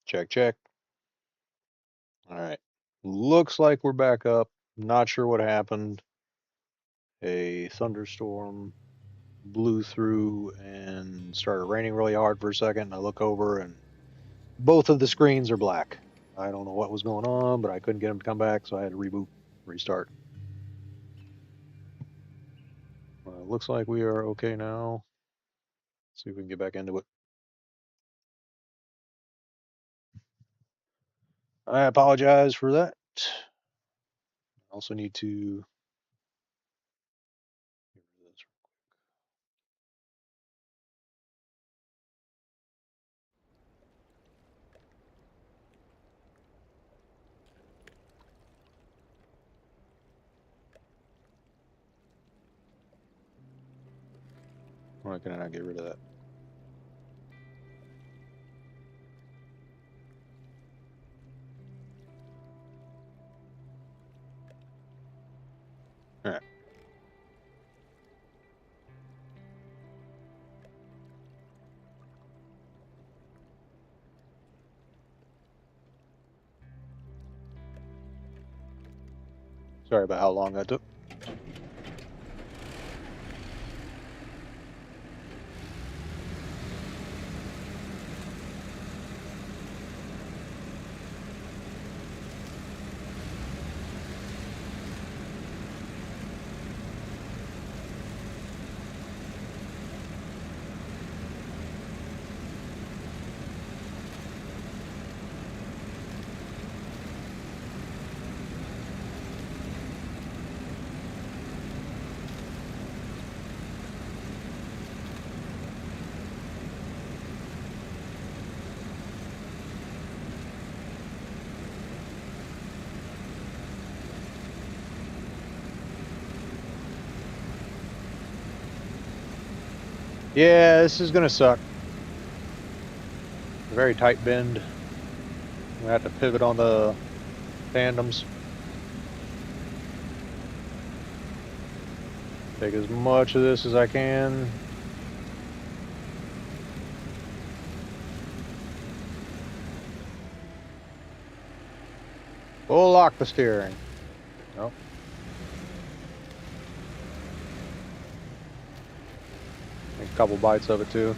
Check, check. All right. Looks like we're back up. Not sure what happened. A thunderstorm blew through and started raining really hard for a second. I look over and both of the screens are black. I don't know what was going on, but I couldn't get them to come back, so I had to reboot, restart. Looks like we are okay now. See if we can get back into it. I apologize for that. Also need to get rid of this. Why can I not get rid of that? All right. Sorry about how long that took. Yeah, this is gonna suck. A very tight bend. We have to pivot on the tandems. Take as much of this as I can. We'll lock the steering. Nope. Take a couple bites of it too.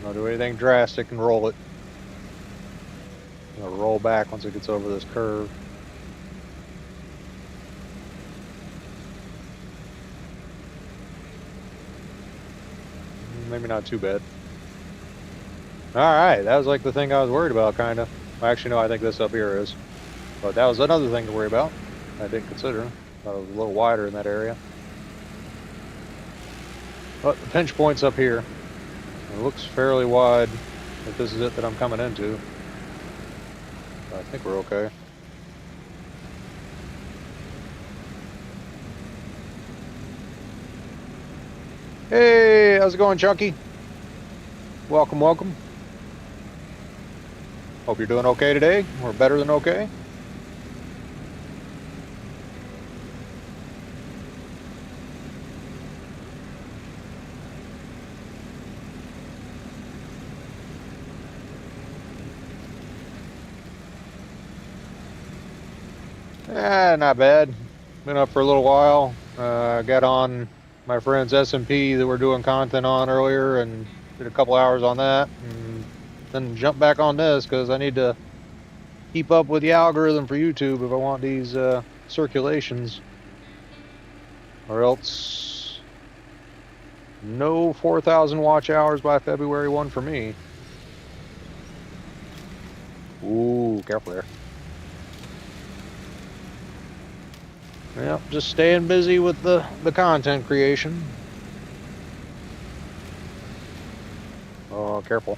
Don't do anything drastic and roll it. It'll roll back once it gets over this curve. Maybe not too bad. Alright, that was like the thing I was worried about, kind of. Actually, no, I think this up here is. But that was another thing to worry about. I didn't consider. Thought it was a little wider in that area. But the pinch point's up here. It looks fairly wide if this is it that I'm coming into. I think we're okay. Hey, how's it going, Chunky? Welcome, welcome. Hope you're doing okay today, or better than okay. Not bad. Been up for a little while. Got on my friend's SMP that we're doing content on earlier and did a couple hours on that. And then jump back on this because I need to keep up with the algorithm for YouTube if I want these circulations, or else no 4,000 watch hours by February 1 for me. Ooh, careful there. Yep, just staying busy with the content creation. Oh, careful.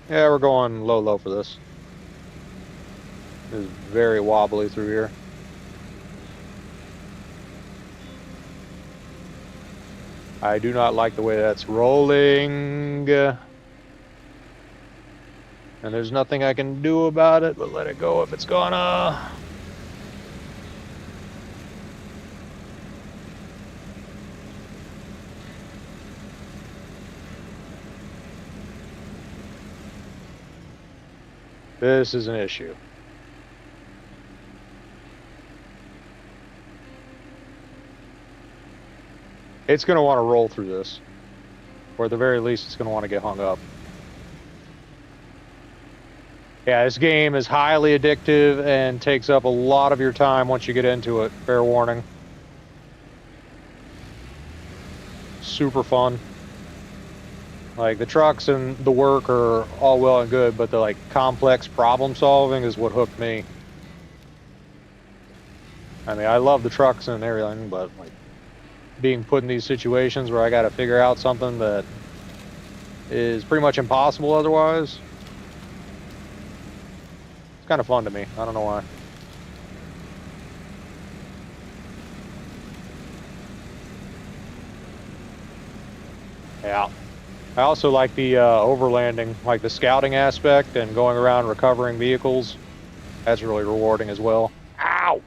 Yeah, we're going low for this. It's very wobbly through here. I do not like the way that's rolling. And there's nothing I can do about it but let it go if it's gonna. This is an issue. It's going to want to roll through this. Or at the very least, it's going to want to get hung up. Yeah, this game is highly addictive and takes up a lot of your time once you get into it. Fair warning. Super fun. Like, the trucks and the work are all well and good, but the, like, complex problem solving is what hooked me. I mean, I love the trucks and everything, but, like, being put in these situations where I got to figure out something that is pretty much impossible otherwise, it's kind of fun to me. I don't know why. Yeah. I also like the overlanding, like the scouting aspect and going around recovering vehicles. That's really rewarding as well. Ow!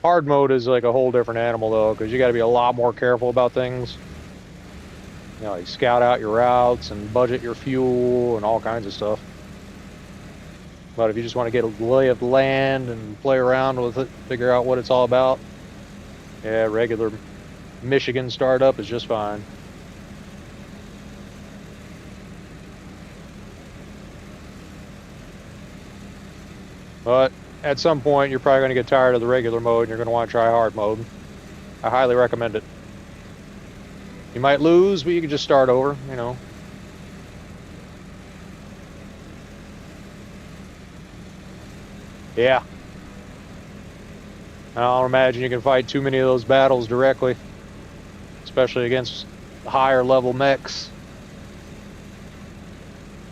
Hard mode is like a whole different animal though, because you got to be a lot more careful about things. You know, like scout out your routes and budget your fuel and all kinds of stuff. But if you just want to get a lay of the land and play around with it, figure out what it's all about, yeah, regular Michigan startup is just fine. But at some point, you're probably going to get tired of the regular mode and you're going to want to try hard mode. I highly recommend it. You might lose, but you can just start over, you know. Yeah. I don't imagine you can fight too many of those battles directly, especially against higher level mechs.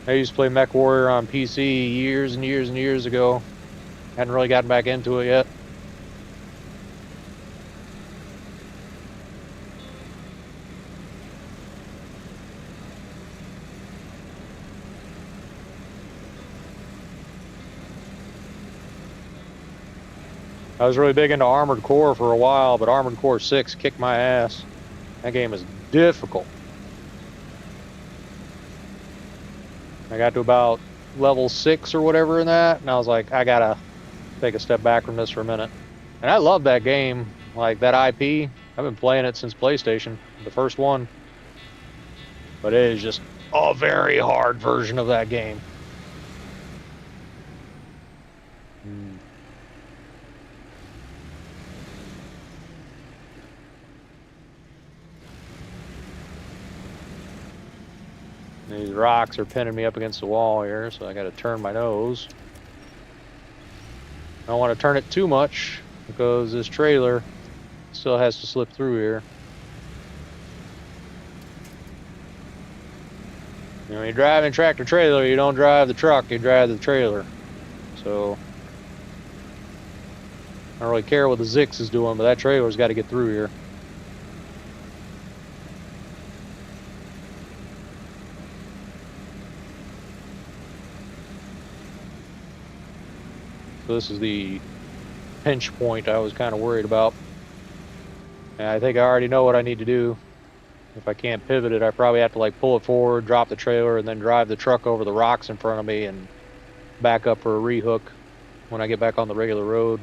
I used to play Mech Warrior on PC years and years and years ago. Hadn't really gotten back into it yet. I was really big into Armored Core for a while, but Armored Core 6 kicked my ass. That game is difficult. I got to about level 6 or whatever in that, and I was like, I gotta take a step back from this for a minute. And I love that game, like that IP. I've been playing it since PlayStation, the first one. But it is just a very hard version of that game. These rocks are pinning me up against the wall here, so I gotta turn my nose. I don't want to turn it too much because this trailer still has to slip through here. You know, when you're driving a tractor trailer, you don't drive the truck, you drive the trailer. So I don't really care what the Zix is doing, but that trailer's got to get through here. So this is the pinch point I was kind of worried about. And I think I already know what I need to do. If I can't pivot it, I probably have to like pull it forward, drop the trailer, and then drive the truck over the rocks in front of me and back up for a rehook when I get back on the regular road.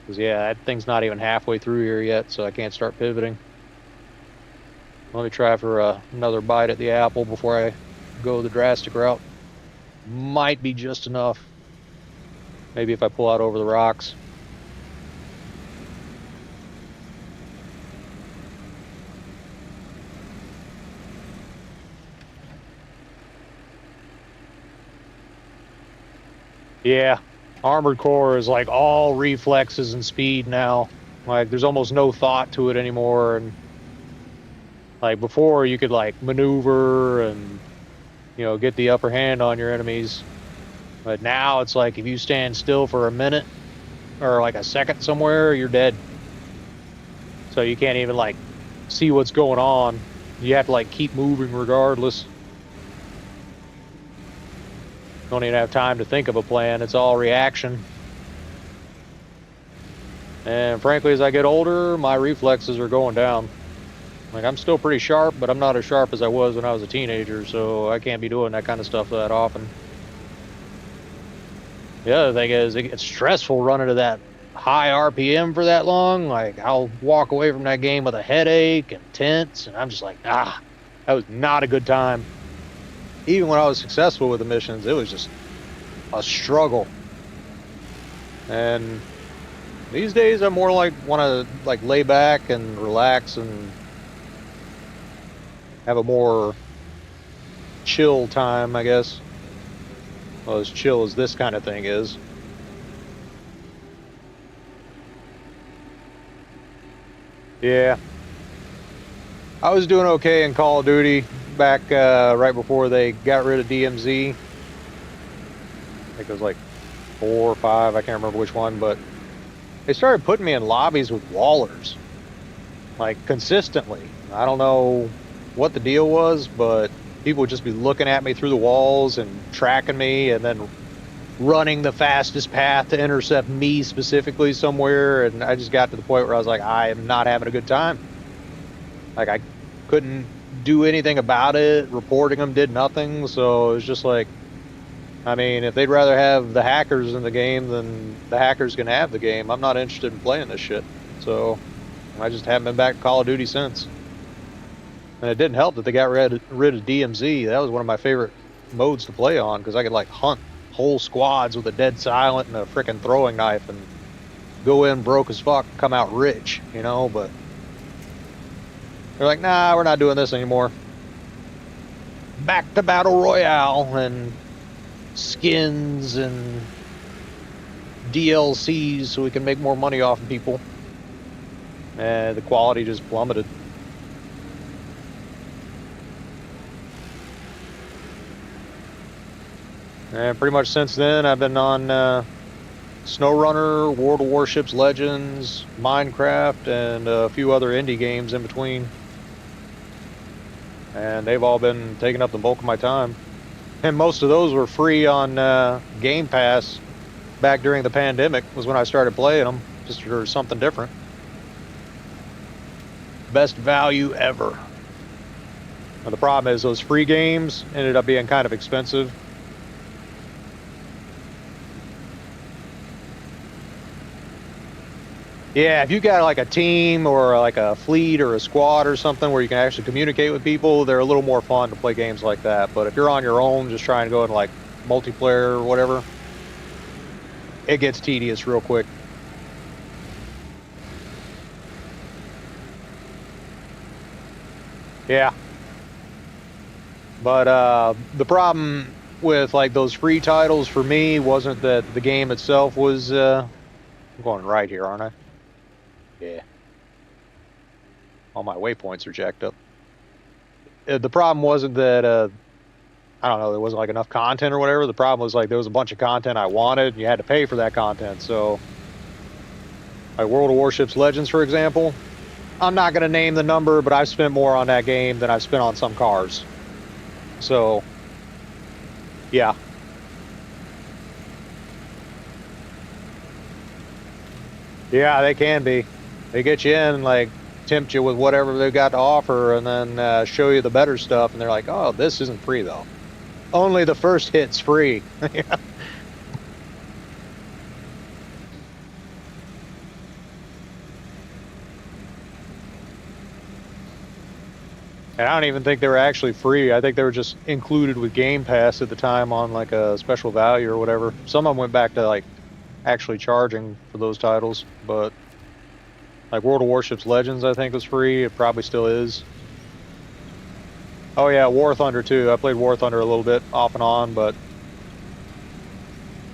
Because yeah, that thing's not even halfway through here yet, so I can't start pivoting. Let me try for another bite at the apple before I go the drastic route. Might be just enough. Maybe if I pull out over the rocks. Yeah, Armored Core is like all reflexes and speed now. Like there's almost no thought to it anymore. And like before, you could like maneuver and get the upper hand on your enemies. But now it's like if you stand still for a minute or like a second somewhere, you're dead. So you can't even like see what's going on. You have to like keep moving regardless. Don't even have time to think of a plan. It's all reaction. And frankly, as I get older, my reflexes are going down. Like I'm still pretty sharp, but I'm not as sharp as I was when I was a teenager, so I can't be doing that kind of stuff that often. The other thing is it gets stressful running to that high RPM for that long. Like I'll walk away from that game with a headache and tense, and I'm just like, that was not a good time. Even when I was successful with the missions, it was just a struggle. And these days I more like want to like lay back and relax and have a more chill time, I guess. Well, as chill as this kind of thing is. Yeah. I was doing okay in Call of Duty back right before they got rid of DMZ. I think it was like 4 or 5, I can't remember which one, but they started putting me in lobbies with wallers, like consistently. I don't know what the deal was, but people would just be looking at me through the walls and tracking me and then running the fastest path to intercept me specifically somewhere. And I just got to the point where I was like, I am not having a good time. Like I couldn't do anything about it. Reporting them did nothing. So it was just like, I mean, if they'd rather have the hackers in the game than the hackers can have the game, I'm not interested in playing this shit. So I just haven't been back to Call of Duty since. And it didn't help that they got rid of DMZ. That was one of my favorite modes to play on because I could like hunt whole squads with a dead silent and a freaking throwing knife and go in broke as fuck and come out rich, but they're like, nah, we're not doing this anymore. Back to Battle Royale and skins and DLCs so we can make more money off of people. And the quality just plummeted. And pretty much since then, I've been on SnowRunner, World of Warships Legends, Minecraft, and a few other indie games in between. And they've all been taking up the bulk of my time. And most of those were free on Game Pass back during the pandemic was when I started playing them, just for something different. Best value ever. Now, the problem is those free games ended up being kind of expensive. Yeah, if you got like a team or like a fleet or a squad or something where you can actually communicate with people, they're a little more fun to play games like that. But if you're on your own, just trying to go into like multiplayer or whatever, it gets tedious real quick. Yeah. But the problem with like those free titles for me wasn't that the game itself was, I'm going right here, aren't I? Yeah. All my waypoints are jacked up. The problem wasn't that, I don't know, there wasn't like enough content or whatever. The problem was like there was a bunch of content I wanted and you had to pay for that content. So like World of Warships Legends, for example, I'm not going to name the number, but I've spent more on that game than I've spent on some cars. So, yeah. Yeah, they can be. They get you in, like, tempt you with whatever they've got to offer, and then show you the better stuff, and they're like, oh, this isn't free, though. Only the first hit's free. And I don't even think they were actually free. I think they were just included with Game Pass at the time on like a special value or whatever. Some of them went back to like actually charging for those titles, but like World of Warships Legends, I think was free. It probably still is. Oh yeah, War Thunder too. I played War Thunder a little bit off and on, but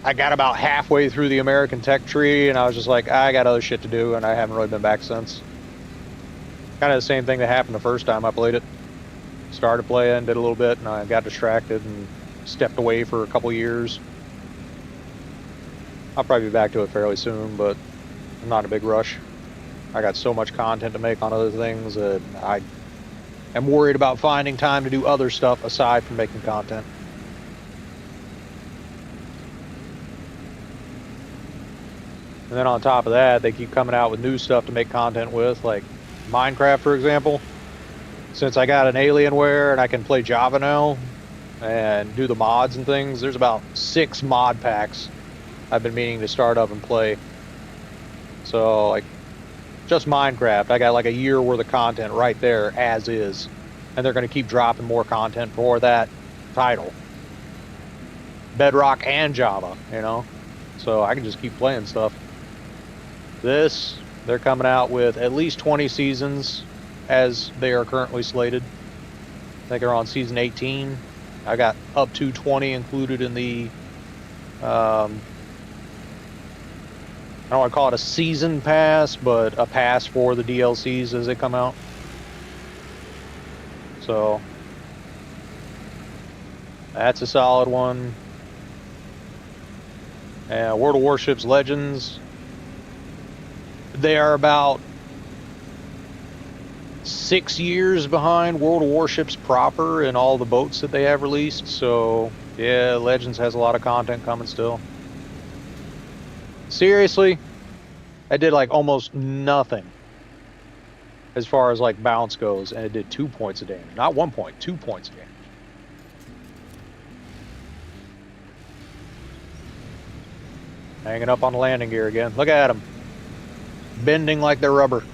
I got about halfway through the American tech tree and I was just like, I got other shit to do, and I haven't really been back since. Kind of the same thing that happened the first time I played it. Started playing, did a little bit, and I got distracted and stepped away for a couple years. I'll probably be back to it fairly soon, but I'm not in a big rush. I got so much content to make on other things that I am worried about finding time to do other stuff aside from making content. And then on top of that, they keep coming out with new stuff to make content with, like Minecraft, for example. Since I got an Alienware and I can play Java now and do the mods and things, there's about 6 mod packs I've been meaning to start up and play. So, like, just Minecraft, I got like a year worth of content right there as is. And they're going to keep dropping more content for that title. Bedrock and Java, you know? So I can just keep playing stuff. This, they're coming out with at least 20 seasons as they are currently slated. I think they're on season 18. I got up to 20 included in the I don't want to call it a season pass, but a pass for the DLCs as they come out. So that's a solid one. And World of Warships Legends, they are about 6 years behind World of Warships proper and all the boats that they have released. So yeah, Legends has a lot of content coming still. Seriously, I did like almost nothing as far as like bounce goes, and it did 2 points of damage. Not 1 point, 2 points of damage. Hanging up on the landing gear again. Look at them. Bending like they're rubber.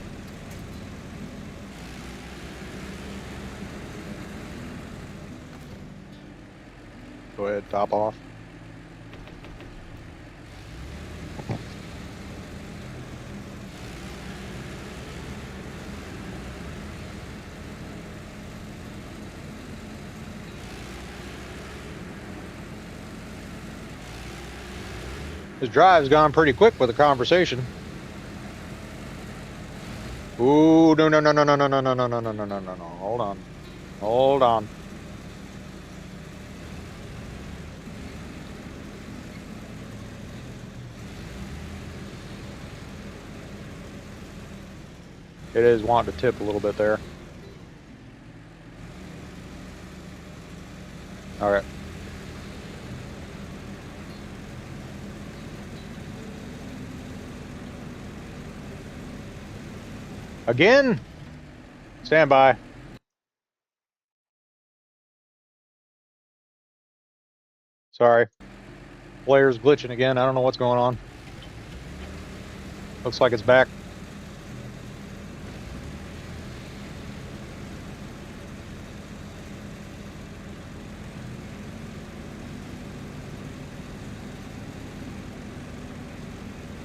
Go ahead, top off. His drive's gone pretty quick with the conversation. Ooh, no, no, no, no, no, no, no, no, no, no, no, no, no, no, no. Hold on. Hold on. It is wanting to tip a little bit there. All right. Again? Stand by. Sorry. Player's glitching again. I don't know what's going on. Looks like it's back.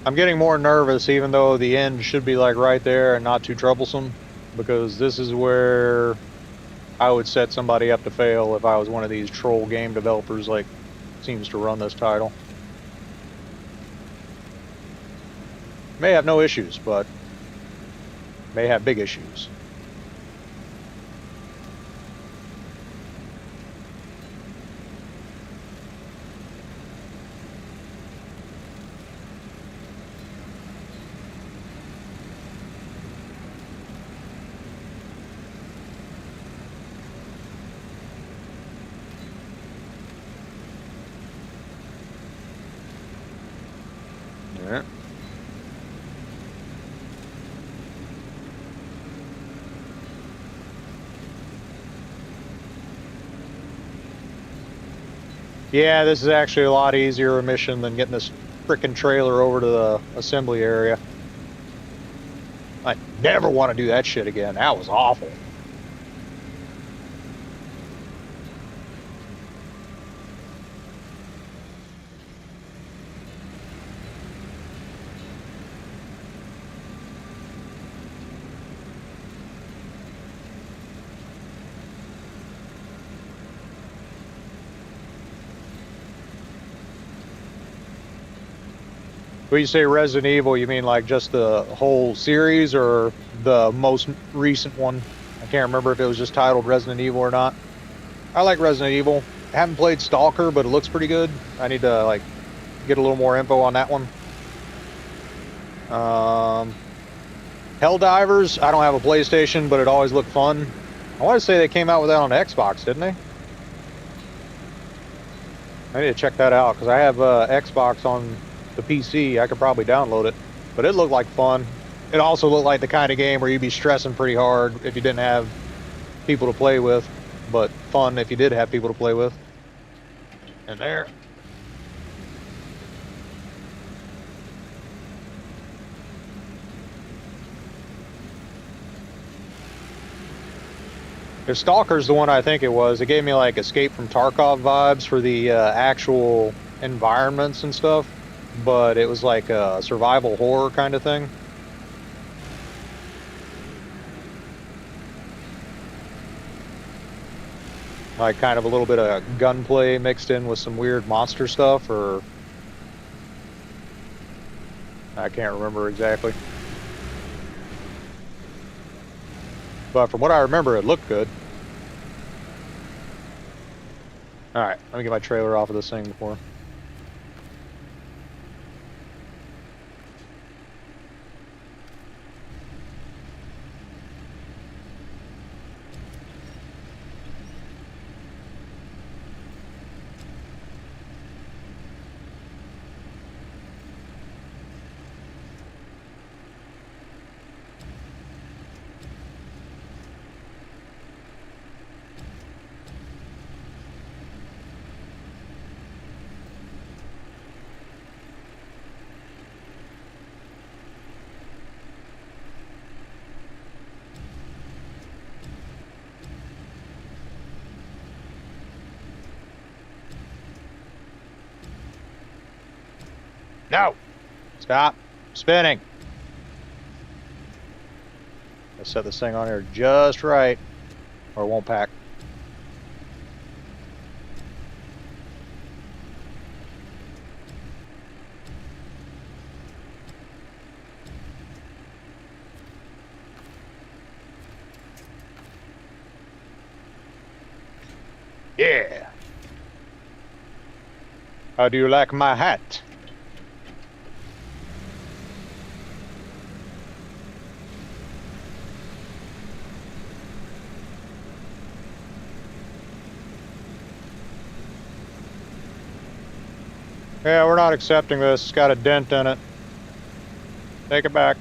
I'm getting more nervous, even though the end should be like right there and not too troublesome, because this is where I would set somebody up to fail if I was one of these troll game developers like seems to run this title. May have no issues, but may have big issues. Yeah. Yeah, this is actually a lot easier a mission than getting this frickin' trailer over to the assembly area. I never want to do that shit again. That was awful. When you say Resident Evil, you mean like just the whole series or the most recent one? I can't remember if it was just titled Resident Evil or not. I like Resident Evil. I haven't played Stalker, but it looks pretty good. I need to like get a little more info on that one. Helldivers, I don't have a PlayStation, but it always looked fun. I want to say they came out with that on Xbox, didn't they? I need to check that out because I have Xbox on the PC. I could probably download it, but it looked like fun. It also looked like the kind of game where you'd be stressing pretty hard if you didn't have people to play with, but fun if you did have people to play with. And there. If Stalker's the one I think it was, it gave me like Escape from Tarkov vibes for the actual environments and stuff, but it was like a survival horror kind of thing. Like kind of a little bit of gunplay mixed in with some weird monster stuff, or I can't remember exactly. But from what I remember, it looked good. Alright, let me get my trailer off of this thing before. No! Stop spinning! Let's set this thing on here just right, or it won't pack. Yeah! How do you like my hat? Yeah, we're not accepting this. It's got a dent in it. Take it back.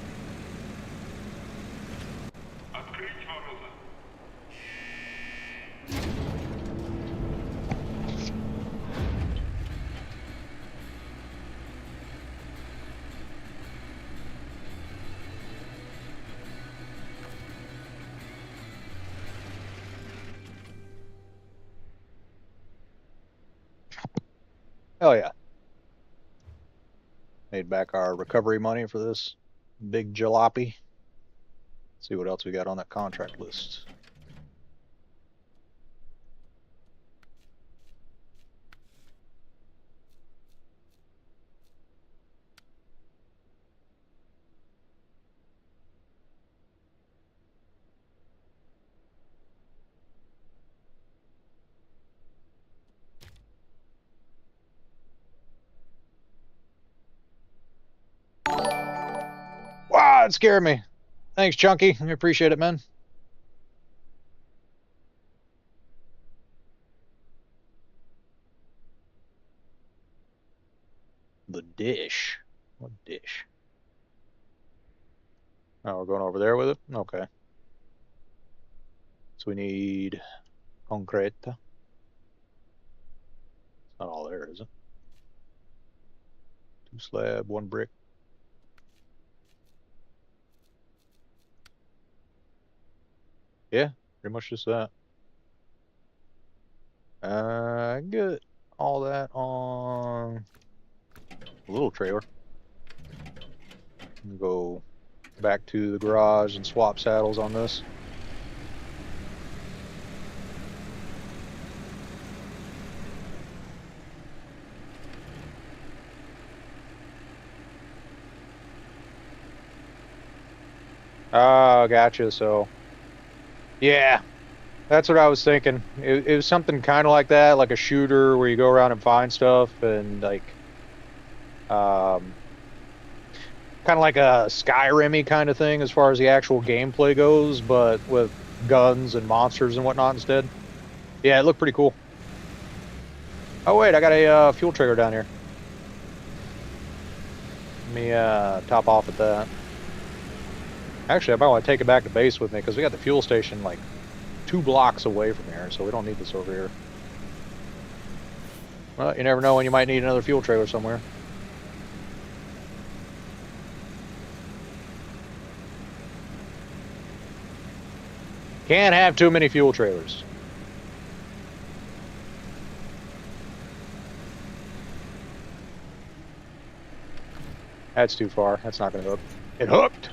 Hell yeah. Made back our recovery money for this big jalopy. See what else we got on that contract list. Wow, it scared me. Thanks, Chunky. I appreciate it, man. The dish. What dish? Oh, we're going over there with it? Okay. So we need concrete. It's not all there, is it? 2 slab, 1 brick. Yeah, pretty much just that. Get all that on a little trailer. And go back to the garage and swap saddles on this. Oh, gotcha. So, yeah, that's what I was thinking. It was something kind of like that, like a shooter where you go around and find stuff and like, um, kind of like a Skyrim-y kind of thing as far as the actual gameplay goes, but with guns and monsters and whatnot instead. Yeah, it looked pretty cool. Oh wait, I got a fuel trigger down here. Let me top off at that. Actually, I might want to take it back to base with me because we got the fuel station like 2 blocks away from here, so we don't need this over here. Well, you never know when you might need another fuel trailer somewhere. Can't have too many fuel trailers. That's too far. That's not going to hook. It hooked!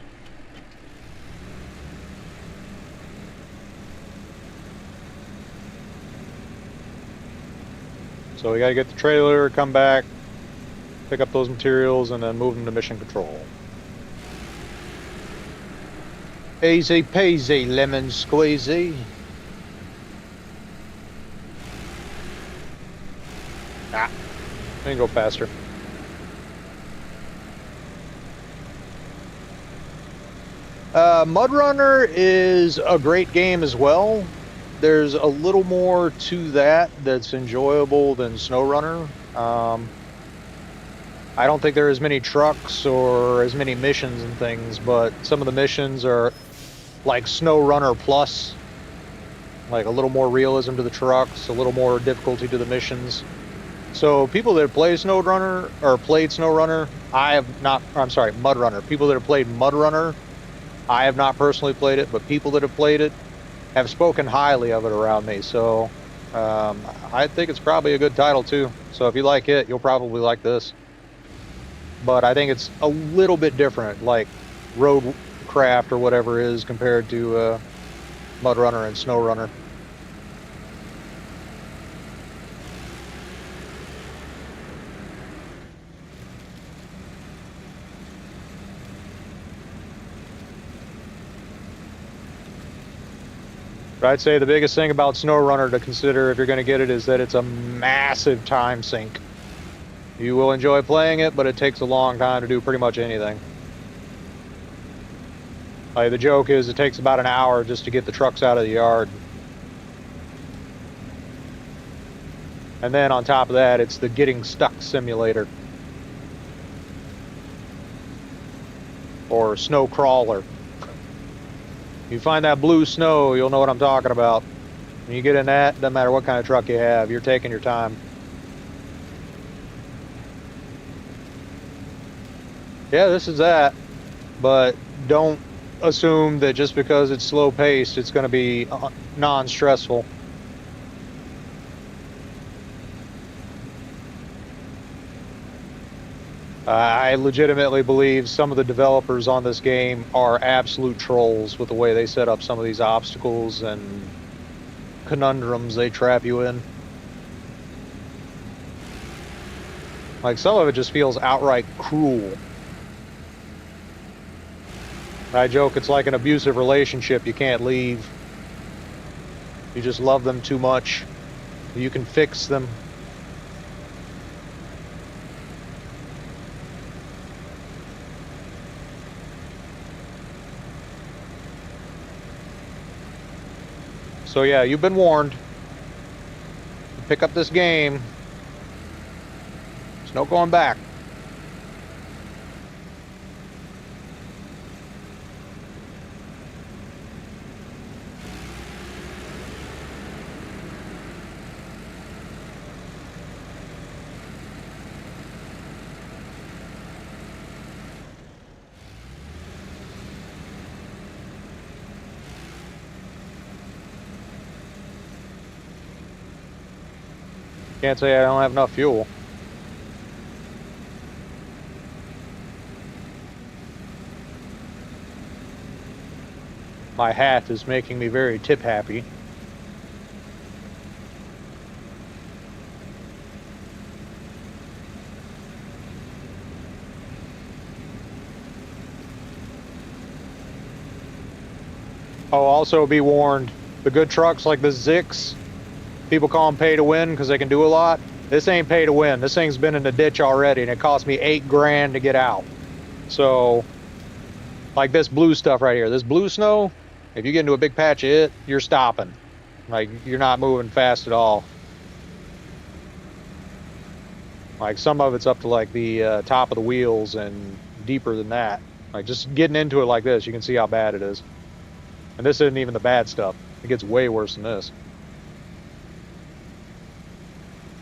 So we got to get the trailer, come back, pick up those materials, and then move them to mission control. Easy peasy, lemon squeezy. Ah, let me go faster. MudRunner is a great game as well. There's a little more to that that's enjoyable than SnowRunner. I don't think there are as many trucks or as many missions and things, but some of the missions are like SnowRunner Plus, like a little more realism to the trucks, a little more difficulty to the missions. So people that play SnowRunner or played SnowRunner, I have not. I'm sorry, MudRunner. People that have played MudRunner, I have not personally played it, but people that have played it have spoken highly of it around me. So I think it's probably a good title too. So if you like it, you'll probably like this. But I think it's a little bit different, like Roadcraft or whatever is compared to MudRunner and SnowRunner. But I'd say the biggest thing about SnowRunner to consider if you're going to get it is that it's a massive time sink. You will enjoy playing it, but it takes a long time to do pretty much anything. Like the joke is it takes about an hour just to get the trucks out of the yard. And then on top of that, it's the getting stuck simulator. Or snow crawler. You find that blue snow, you'll know what I'm talking about. When you get in that, doesn't matter what kind of truck you have, you're taking your time. Yeah, this is that. But don't assume that just because it's slow paced, it's going to be non-stressful. I legitimately believe some of the developers on this game are absolute trolls with the way they set up some of these obstacles and conundrums they trap you in. Like, some of it just feels outright cruel. I joke it's like an abusive relationship you can't leave. You just love them too much. You can fix them. So yeah, you've been warned. Pick up this game. There's no going back. Can't say I don't have enough fuel. My hat is making me very tip happy. Oh, also be warned, the good trucks like the Zix, people call them pay to win because they can do a lot. This ain't pay to win. This thing's been in the ditch already, and it cost me $8 grand to get out. So, like this blue stuff right here, this blue snow, if you get into a big patch of it, you're stopping. Like, you're not moving fast at all. Like, some of it's up to like the top of the wheels and deeper than that. Like, just getting into it like this, you can see how bad it is. And this isn't even the bad stuff. It gets way worse than this.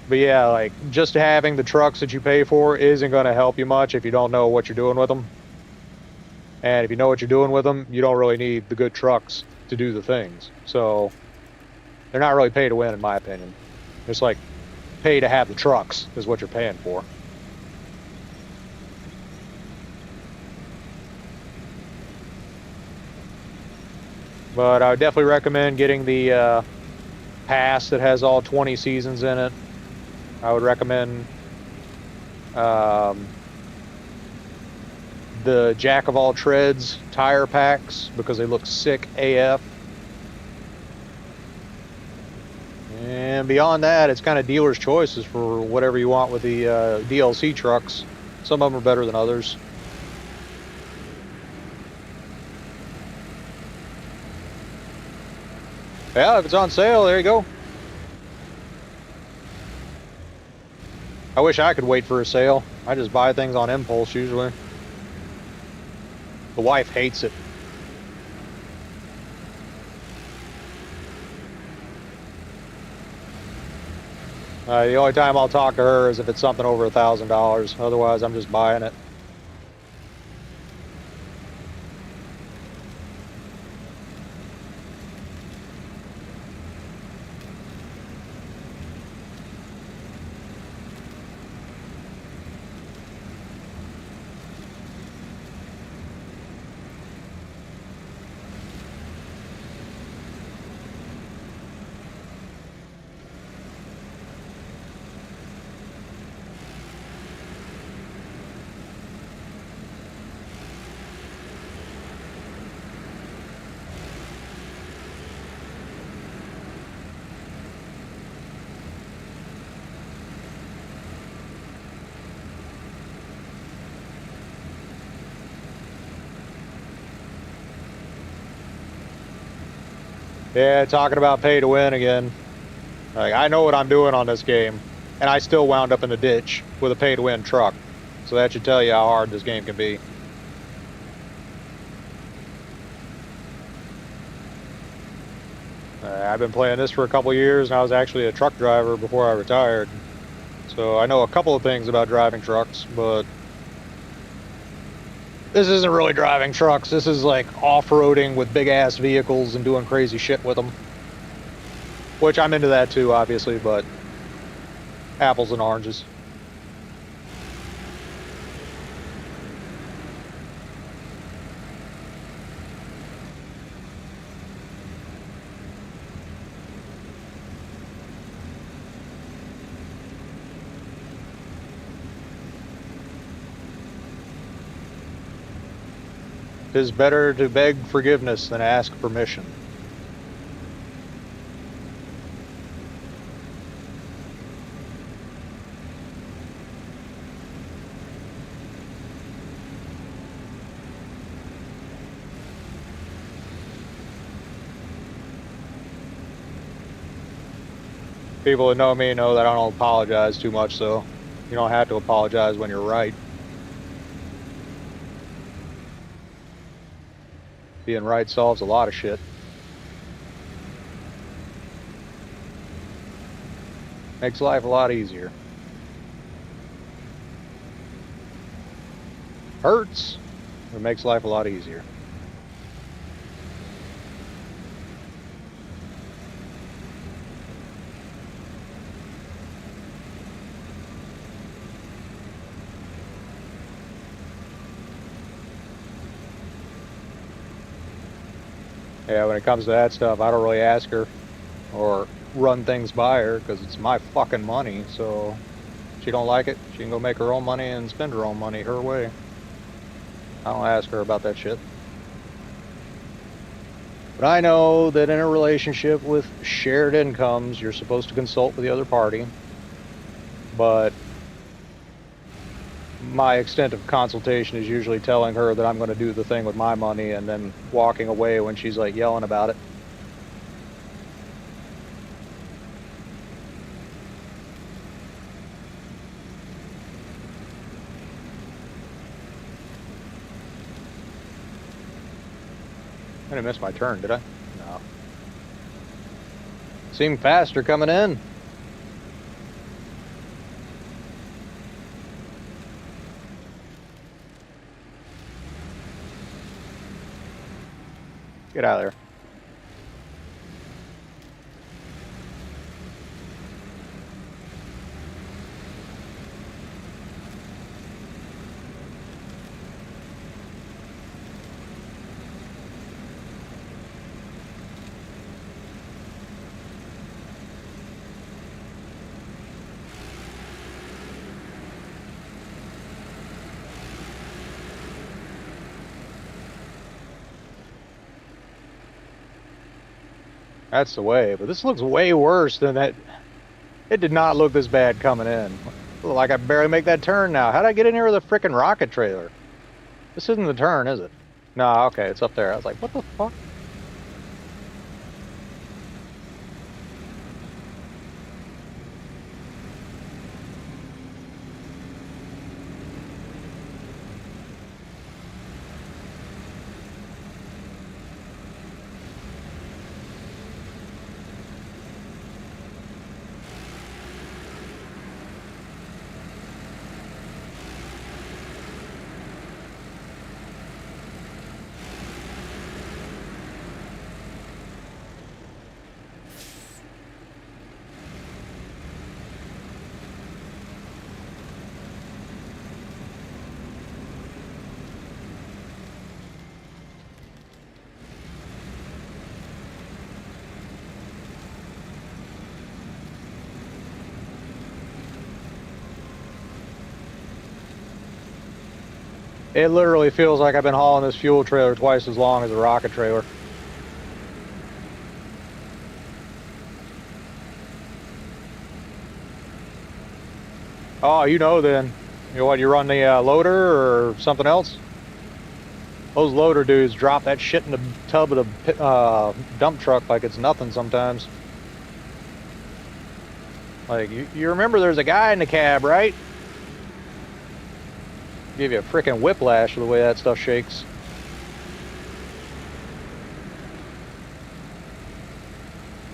But yeah, like, just having the trucks that you pay for isn't going to help you much if you don't know what you're doing with them. And if you know what you're doing with them, you don't really need the good trucks to do the things. So they're not really pay to win, in my opinion. It's like pay to have the trucks is what you're paying for. But I would definitely recommend getting the pass that has all 20 seasons in it. I would recommend the Jack of all trades tire packs because they look sick AF. And beyond that, it's kind of dealer's choices for whatever you want with the DLC trucks. Some of them are better than others. Yeah, if it's on sale, there you go. I wish I could wait for a sale. I just buy things on impulse usually. The wife hates it. The only time I'll talk to her is if it's something over $1,000. Otherwise, I'm just buying it. Yeah, talking about pay to win again. Like, I know what I'm doing on this game, and I still wound up in the ditch with a pay to win truck. So that should tell you how hard this game can be. I've been playing this for a couple years, and I was actually a truck driver before I retired. So I know a couple of things about driving trucks, but this isn't really driving trucks. This is like off-roading with big-ass vehicles and doing crazy shit with them. Which I'm into that too, obviously, but apples and oranges. It is better to beg forgiveness than ask permission. People that know me know that I don't apologize too much, so you don't have to apologize when you're right. Being right solves a lot of shit. Makes life a lot easier. Hurts, but makes life a lot easier. Yeah, when it comes to that stuff, I don't really ask her or run things by her because it's my fucking money. So if she don't like it, she can go make her own money and spend her own money her way. I don't ask her about that shit. But I know that in a relationship with shared incomes, you're supposed to consult with the other party. But my extent of consultation is usually telling her that I'm going to do the thing with my money and then walking away when she's like yelling about it. I didn't miss my turn, did I? No. Seemed faster coming in. Get out of there. That's the way, but this looks way worse than that. It did not look this bad coming in. Like I barely make that turn now. How'd I get in here with a freaking rocket trailer? This isn't the turn, is it? No, okay, it's up there. I was like, what the fuck? It literally feels like I've been hauling this fuel trailer twice as long as a rocket trailer. Oh, you know then. You know what, you run the loader or something else? Those loader dudes drop that shit in the tub of the dump truck like it's nothing sometimes. Like, you remember there's a guy in the cab, right? Give you a freaking whiplash the way that stuff shakes.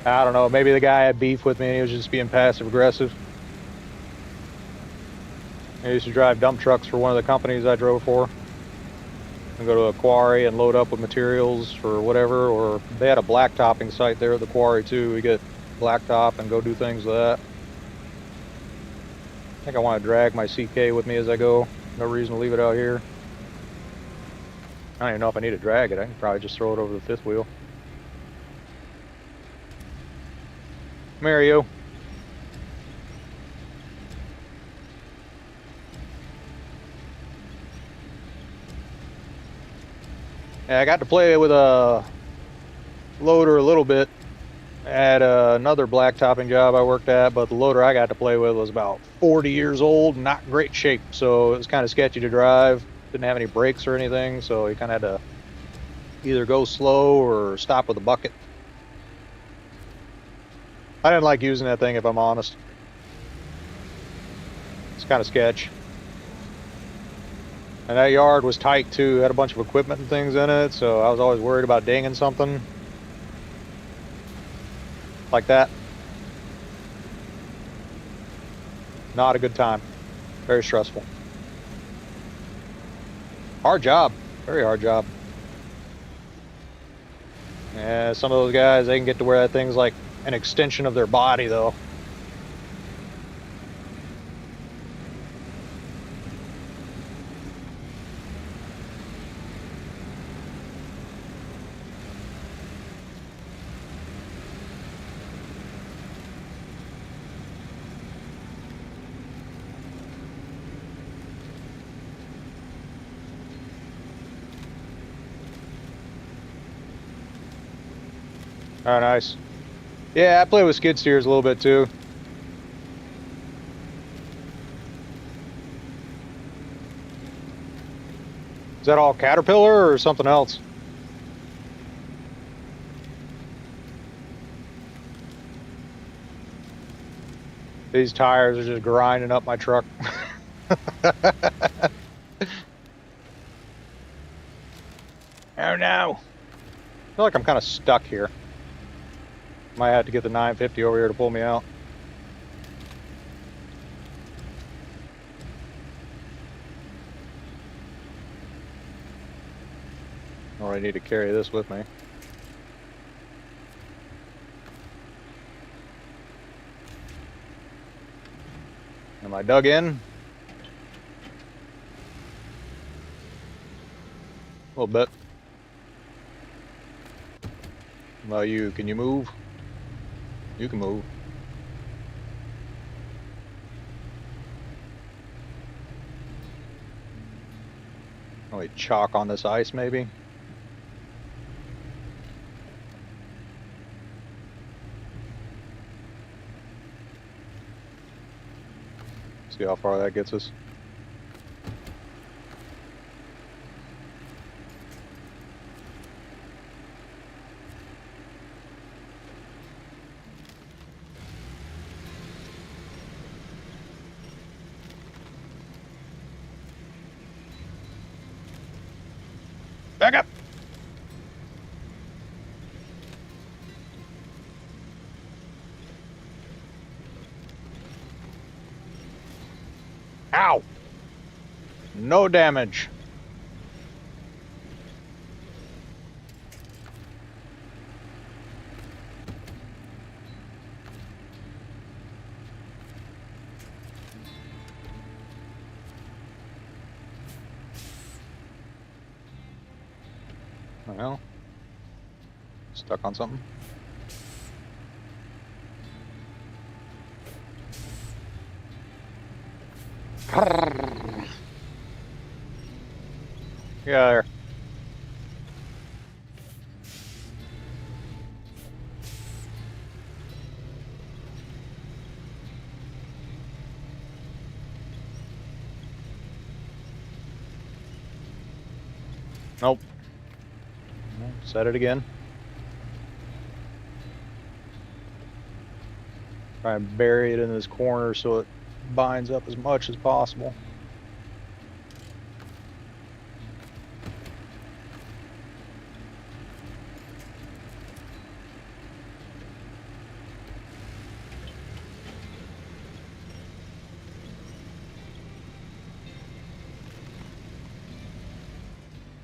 I don't know, maybe the guy had beef with me and he was just being passive aggressive. I used to drive dump trucks for one of the companies I drove for. And go to a quarry and load up with materials for whatever, or they had a blacktopping site there at the quarry too. We get blacktop and go do things with that. I think I want to drag my CK with me as I go. No reason to leave it out here. I don't even know if I need to drag it. I can probably just throw it over the fifth wheel. Mario. Yeah, I got to play with a loader a little bit at another blacktopping job I worked at, but the loader I got to play with was about 40 years old, not in great shape, so it was kind of sketchy to drive. Didn't have any brakes or anything, so you kind of had to either go slow or stop with a bucket. I didn't like using that thing, if I'm honest. It's kind of sketch. And that yard was tight too. It had a bunch of equipment and things in it, so I was always worried about dinging something like that. Not a good time. Very stressful. Hard job. Very hard job. Yeah, some of those guys, they can get to where that thing's like an extension of their body though. Oh, nice. Yeah, I play with skid steers a little bit too. Is that all Caterpillar or something else? These tires are just grinding up my truck. Oh no. I feel like I'm kind of stuck here. Might have to get the 950 over here to pull me out. Or I need to carry this with me. Am I dug in? A little bit. How about you? Can you move? You can move. Oh, wait, chalk on this ice, maybe? See how far that gets us. Back up! Ow! No damage. Well, stuck on something. Yeah, there. Nope. Set it again. Try and bury it in this corner so it binds up as much as possible.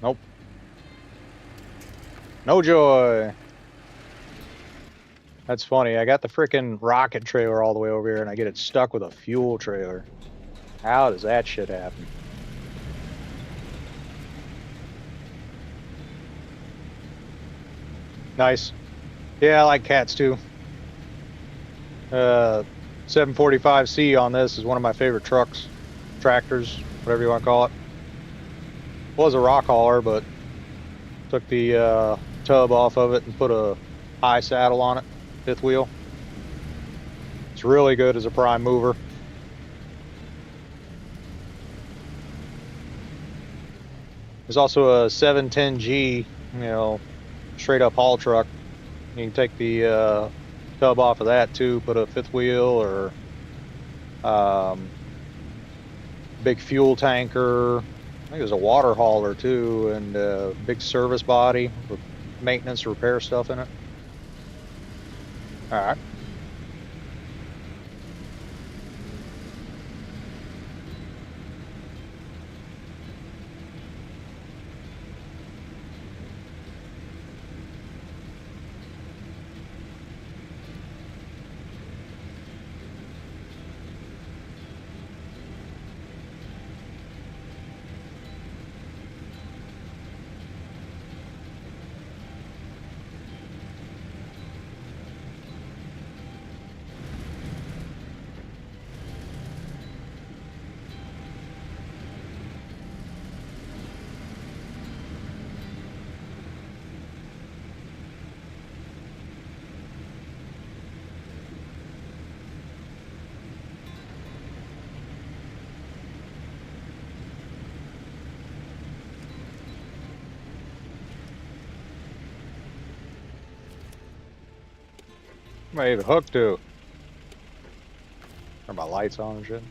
Nope. No joy. That's funny. I got the freaking rocket trailer all the way over here and I get it stuck with a fuel trailer. How does that shit happen? Nice. Yeah, I like cats too. 745C on this is one of my favorite trucks. Tractors, whatever you want to call it. Was a rock hauler, but took the tub off of it and put a high saddle on it, fifth wheel. It's really good as a prime mover. There's also a 710G, you know, straight up haul truck. You can take the tub off of that too, put a fifth wheel or big fuel tanker. I think there's a water hauler too, and a big service body with maintenance, repair stuff in it. All right. Am I even hooked to? Are my lights on and shit?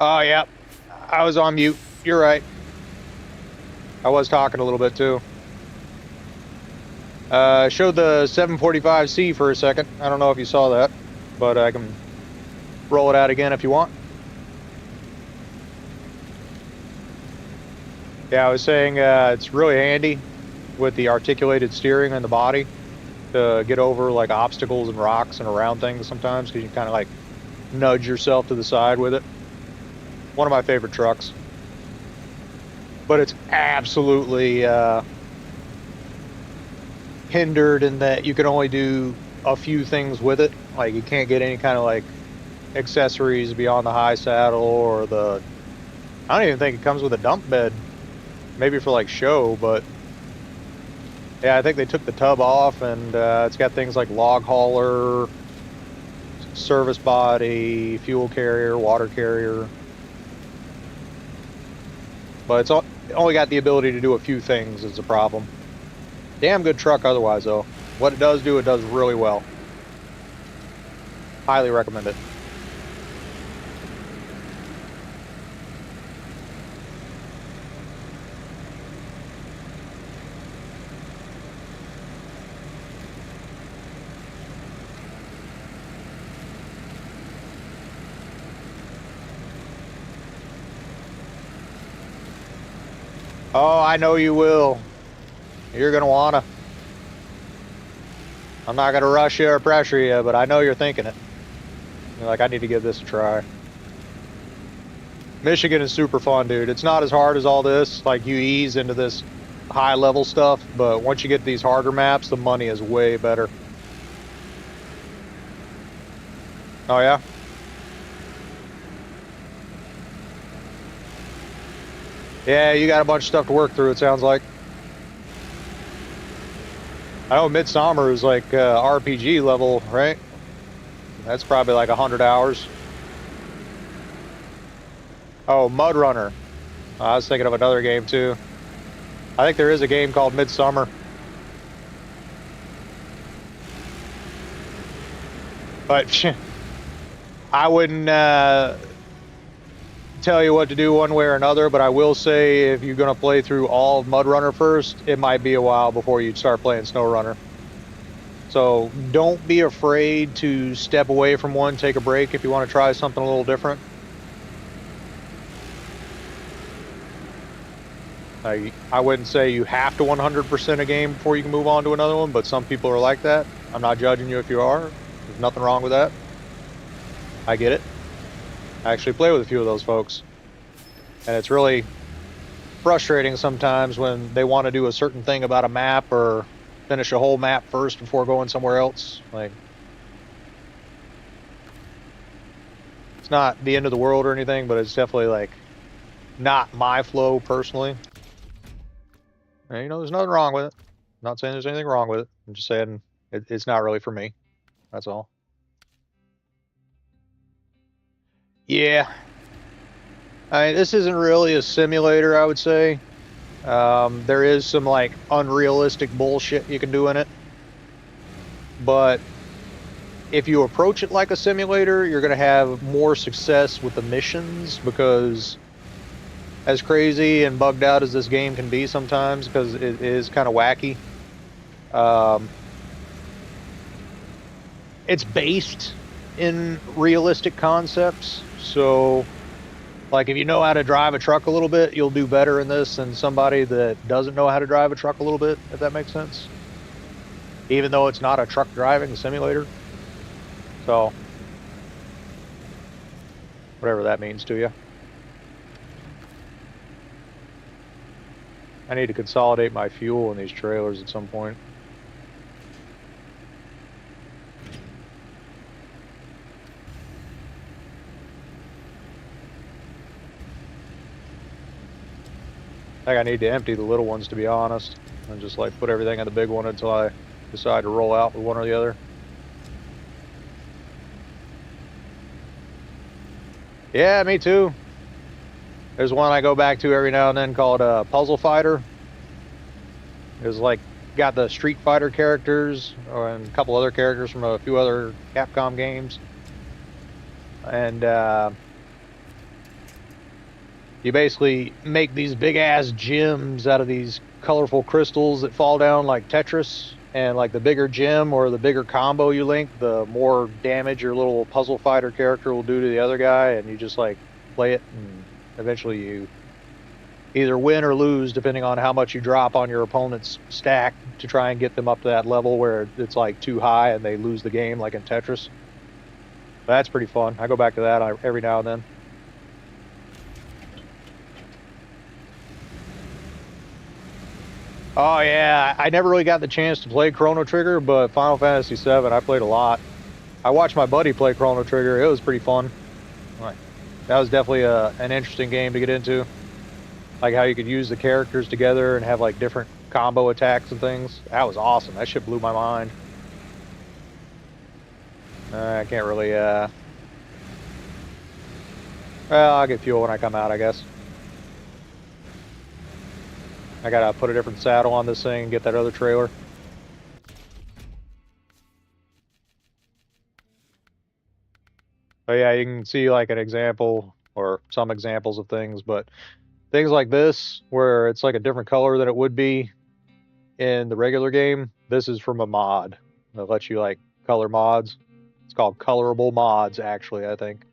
Oh, yeah. I was on mute. You're right. I was talking a little bit too. Showed the 745C for a second. I don't know if you saw that, but I can roll it out again if you want. Yeah, I was saying it's really handy with the articulated steering and the body to get over like obstacles and rocks and around things sometimes, because you kind of like nudge yourself to the side with it. One of my favorite trucks. But it's absolutely hindered in that you can only do a few things with it. Like you can't get any kind of like accessories beyond the high saddle or the, I don't even think it comes with a dump bed, maybe for like show, but yeah, I think they took the tub off, and it's got things like log hauler, service body, fuel carrier, water carrier, but it's only got the ability to do a few things is the problem. Damn good truck otherwise though. What it does do, it does really well. Highly recommend it. Oh, I know you will. You're gonna wanna. I'm not gonna rush you or pressure you, but I know you're thinking it. You're like, I need to give this a try. Michigan is super fun, dude. It's not as hard as all this. Like, you ease into this high level stuff, but once you get these harder maps, the money is way better. Oh, yeah? Yeah, you got a bunch of stuff to work through, it sounds like. I know Midsummer is like RPG level, right? That's probably like 100 hours. Oh, Mud Runner. I was thinking of another game too. I think there is a game called Midsummer. But I wouldn't tell you what to do one way or another, but I will say if you're going to play through all of Mud Runner first, it might be a while before you start playing SnowRunner. So don't be afraid to step away from one, take a break if you want to try something a little different. I wouldn't say you have to 100% a game before you can move on to another one, but some people are like that. I'm not judging you if you are. There's nothing wrong with that. I get it. I actually play with a few of those folks. And it's really frustrating sometimes when they want to do a certain thing about a map or finish a whole map first before going somewhere else. Like, it's not the end of the world or anything, but it's definitely like not my flow personally. And, you know, there's nothing wrong with it. I'm not saying there's anything wrong with it. I'm just saying it's not really for me. That's all. Yeah. I mean, this isn't really a simulator, I would say. There is some like unrealistic bullshit you can do in it. But if you approach it like a simulator, you're going to have more success with the missions, because as crazy and bugged out as this game can be sometimes, because it is kind of wacky, it's based in realistic concepts. So like if you know how to drive a truck a little bit, you'll do better in this than somebody that doesn't know how to drive a truck a little bit, if that makes sense. Even though it's not a truck driving simulator. So whatever that means to you. I need to consolidate my fuel in these trailers at some point. I think I need to empty the little ones, to be honest, and just like put everything in the big one until I decide to roll out with one or the other. Yeah, me too. There's one I go back to every now and then called Puzzle Fighter. It was like got the Street Fighter characters and a couple other characters from a few other Capcom games. And You basically make these big ass gems out of these colorful crystals that fall down like Tetris. And like the bigger gem or the bigger combo you link, the more damage your little puzzle fighter character will do to the other guy. And you just like play it, and eventually you either win or lose depending on how much you drop on your opponent's stack to try and get them up to that level where it's like too high and they lose the game, like in Tetris. That's pretty fun. I go back to that every now and then. Oh yeah, I never really got the chance to play Chrono Trigger, but Final Fantasy VII I played a lot. I watched my buddy play Chrono Trigger. It was pretty fun. Like, that was definitely an interesting game to get into. Like how you could use the characters together and have like different combo attacks and things. That was awesome. That shit blew my mind. I can't really. Well, I'll get fuel when I come out, I guess. I gotta put a different saddle on this thing and get that other trailer. But yeah, you can see like an example or some examples of things, but things like this, where it's like a different color than it would be in the regular game, this is from a mod that lets you like color mods. It's called colorable mods, actually, I think.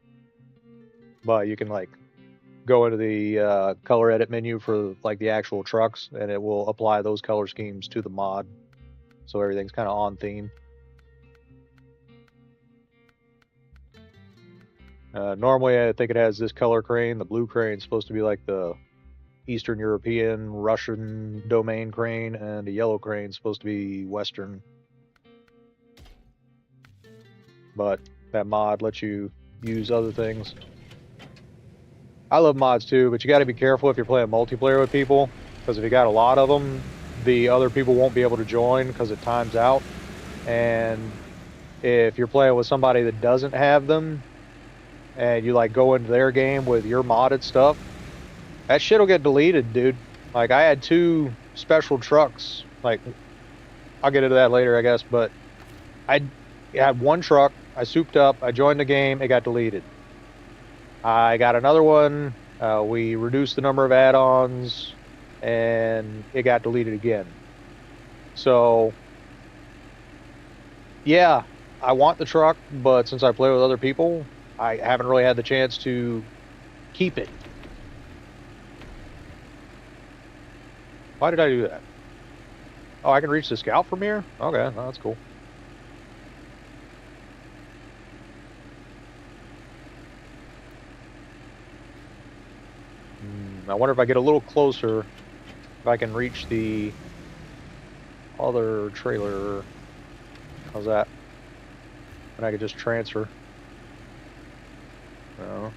But you can like go into the color edit menu for like the actual trucks, and it will apply those color schemes to the mod, so everything's kind of on theme. Normally, I think it has this color crane. The blue crane is supposed to be like the Eastern European, Russian domain crane, and the yellow crane is supposed to be Western. But that mod lets you use other things. I love mods too, but you got to be careful if you're playing multiplayer with people, because if you got a lot of them, the other people won't be able to join because it times out. And if you're playing with somebody that doesn't have them, and you like go into their game with your modded stuff, that shit will get deleted, dude. Like I had 2 special trucks. Like I'll get into that later, I guess. But I had 1 truck. I souped up. I joined the game. It got deleted. I got another one. We reduced the number of add-ons, and it got deleted again. So yeah, I want the truck, but since I play with other people, I haven't really had the chance to keep it. Why did I do that? Oh, I can reach the scout from here? Okay, well, that's cool. I wonder if I get a little closer, if I can reach the other trailer. How's that? And I could just transfer. No.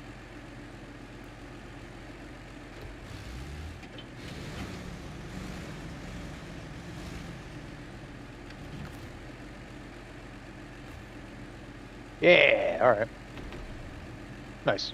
Yeah, all right. Nice.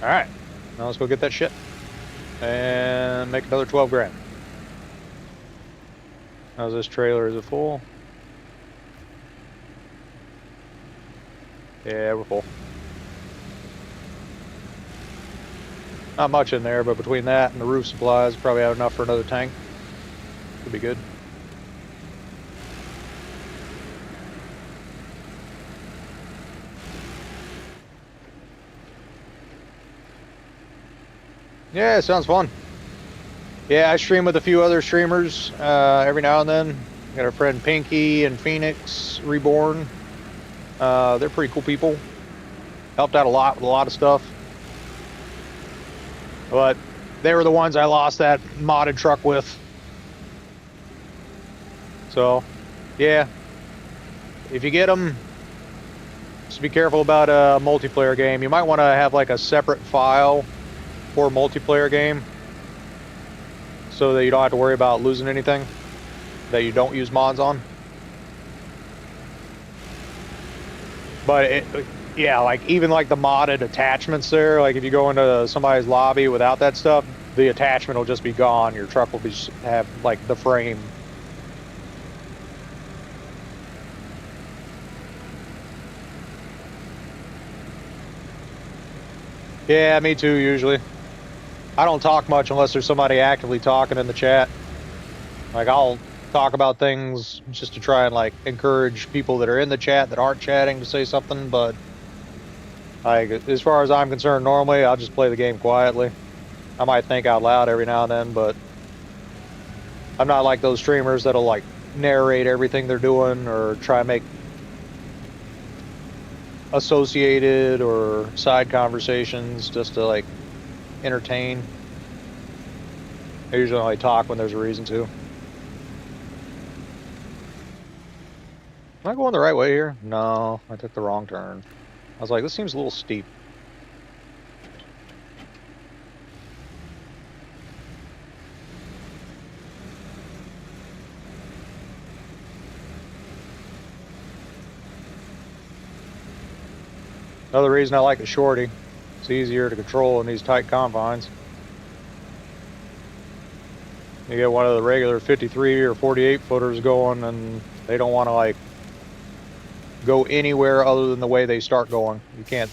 All right, now let's go get that shit and make another 12 grand. How's this trailer? Is it full? Yeah, we're full. Not much in there, but between that and the roof supplies, probably have enough for another tank. Could be good. Yeah, it sounds fun. Yeah, I stream with a few other streamers every now and then. Got our friend Pinky and Phoenix Reborn. They're pretty cool people. Helped out a lot with a lot of stuff. But they were the ones I lost that modded truck with. So, yeah. If you get them, just be careful about a multiplayer game. You might want to have like a separate file for a multiplayer game, so that you don't have to worry about losing anything that you don't use mods on. But Yeah, like even like the modded attachments there, like if you go into somebody's lobby without that stuff, the attachment will just be gone. Your truck will be have like the frame. Yeah, me too, usually. I don't talk much unless there's somebody actively talking in the chat. Like I'll talk about things just to try and like encourage people that are in the chat that aren't chatting to say something, but like as far as I'm concerned, normally I'll just play the game quietly. I might think out loud every now and then, but I'm not like those streamers that'll like narrate everything they're doing or try and make associated or side conversations just to like entertain. I usually only talk when there's a reason to. Am I going the right way here? No, I took the wrong turn. I was like, this seems a little steep. Another reason I like the shorty. It's easier to control in these tight confines. You get one of the regular 53 or 48 footers going and they don't want to like go anywhere other than the way they start going. You can't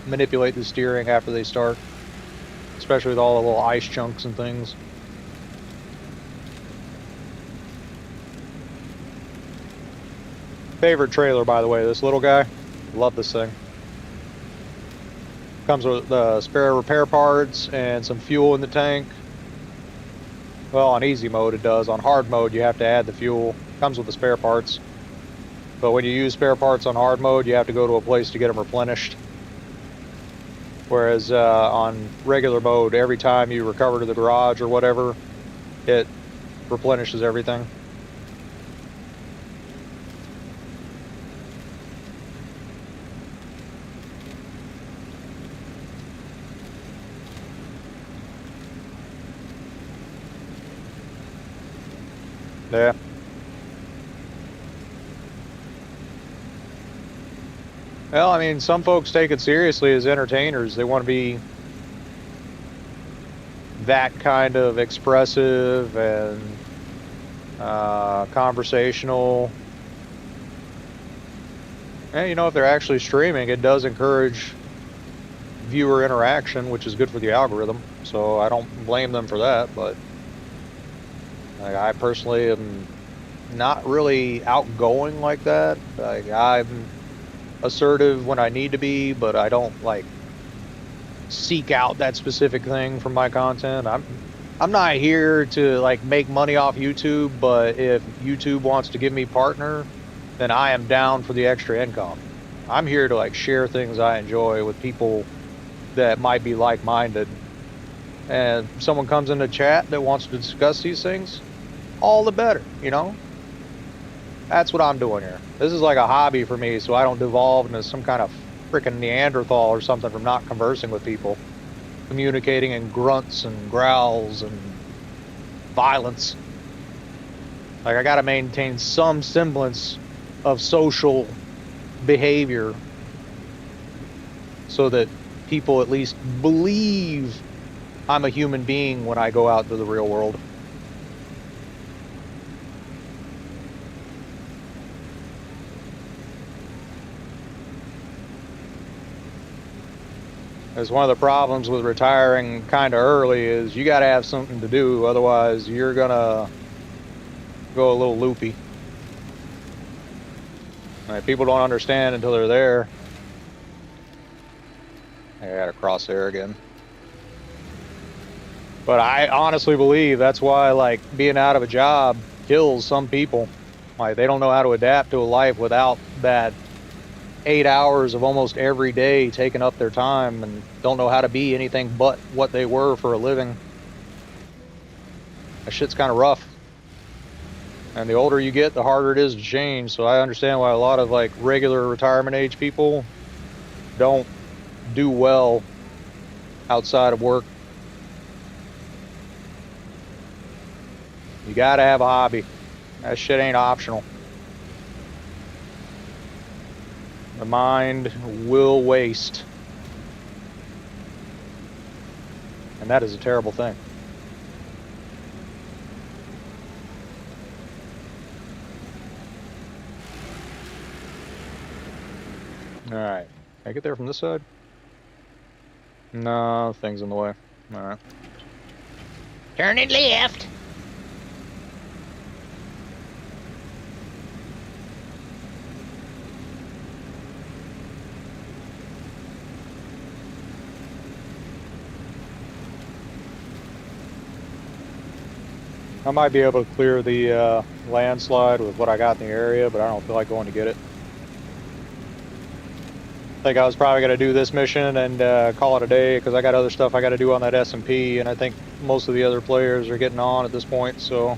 manipulate the steering after they start, especially with all the little ice chunks and things. Favorite trailer, by the way, this little guy. Love this thing. Comes with the spare repair parts and some fuel in the tank. Well, on easy mode it does. On hard mode you have to add the fuel. Comes with the spare parts. But when you use spare parts on hard mode, you have to go to a place to get them replenished. Whereas on regular mode, every time you recover to the garage or whatever, it replenishes everything. Yeah. Well, I mean, some folks take it seriously as entertainers. They want to be that kind of expressive and conversational. And, you know, if they're actually streaming, it does encourage viewer interaction, which is good for the algorithm. So I don't blame them for that, but like, I personally am not really outgoing like that. Like, I'm assertive when I need to be, but I don't like seek out that specific thing from my content. I'm not here to like make money off YouTube, but if YouTube wants to give me partner, then I am down for the extra income. I'm here to like share things I enjoy with people that might be like-minded. And if someone comes into chat that wants to discuss these things, all the better, you know? That's what I'm doing here. This is like a hobby for me, so I don't devolve into some kind of freaking Neanderthal or something from not conversing with people. Communicating in grunts and growls and violence. Like, I gotta maintain some semblance of social behavior so that people at least believe I'm a human being when I go out into the real world. That's one of the problems with retiring kind of early is you got to have something to do, otherwise you're gonna go a little loopy. Like, people don't understand until they're there. I gotta cross there again. But I honestly believe that's why, like, being out of a job kills some people. Like, they don't know how to adapt to a life without that 8 hours of almost every day taking up their time and don't know how to be anything but what they were for a living. That shit's kind of rough. And the older you get, the harder it is to change. So I understand why a lot of like regular retirement age people don't do well outside of work. You gotta have a hobby. That shit ain't optional. The mind will waste. And that is a terrible thing. Alright. Can I get there from this side? No, thing's in the way. Alright. Turn it left. I might be able to clear the landslide with what I got in the area, but I don't feel like going to get it. I think I was probably going to do this mission and call it a day because I got other stuff I got to do on that S&P, and I think most of the other players are getting on at this point, so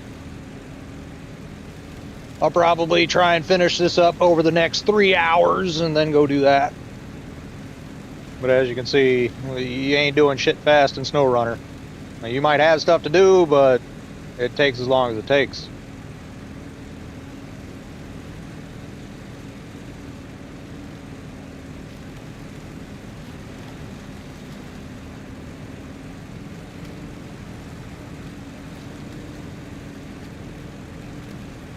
I'll probably try and finish this up over the next 3 hours and then go do that. But as you can see, you ain't doing shit fast in SnowRunner. Now, you might have stuff to do, but it takes as long as it takes.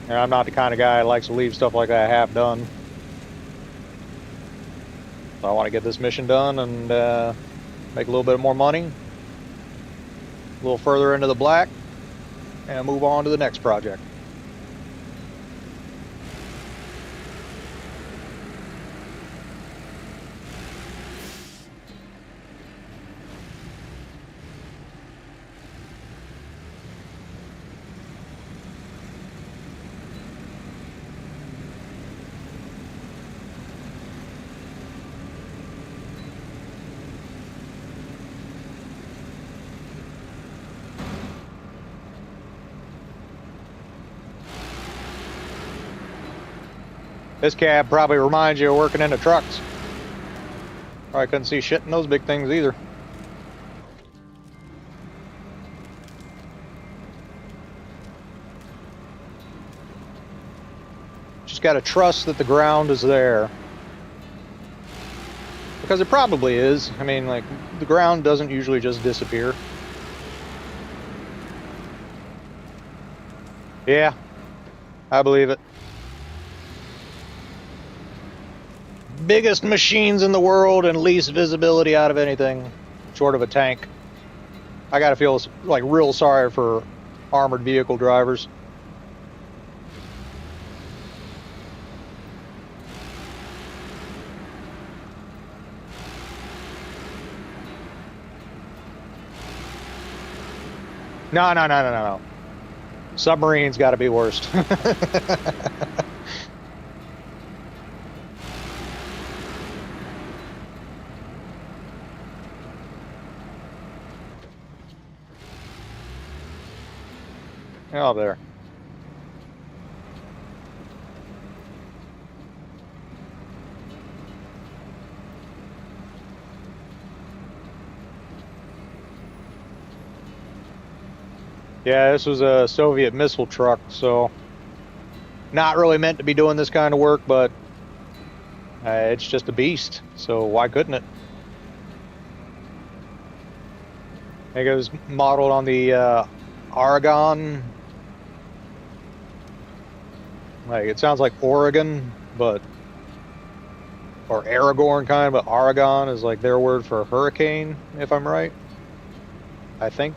And I'm not the kind of guy that likes to leave stuff like that half done. So I want to get this mission done and make a little bit more money, a little further into the black, and move on to the next project. This cab probably reminds you of working in the trucks. Probably couldn't see shit in those big things either. Just gotta trust that the ground is there. Because it probably is. I mean, like, the ground doesn't usually just disappear. Yeah, I believe it. Biggest machines in the world and least visibility out of anything short of a tank. I gotta feel like real sorry for armored vehicle drivers. No. Submarines gotta be worst. Oh, there. Yeah, this was a Soviet missile truck, so not really meant to be doing this kind of work, but it's just a beast, so why couldn't it? I think it was modeled on the Aragon. Like, it sounds like Oregon, but, or Aragorn kind of, but Aragon is like their word for hurricane, if I'm right. I think.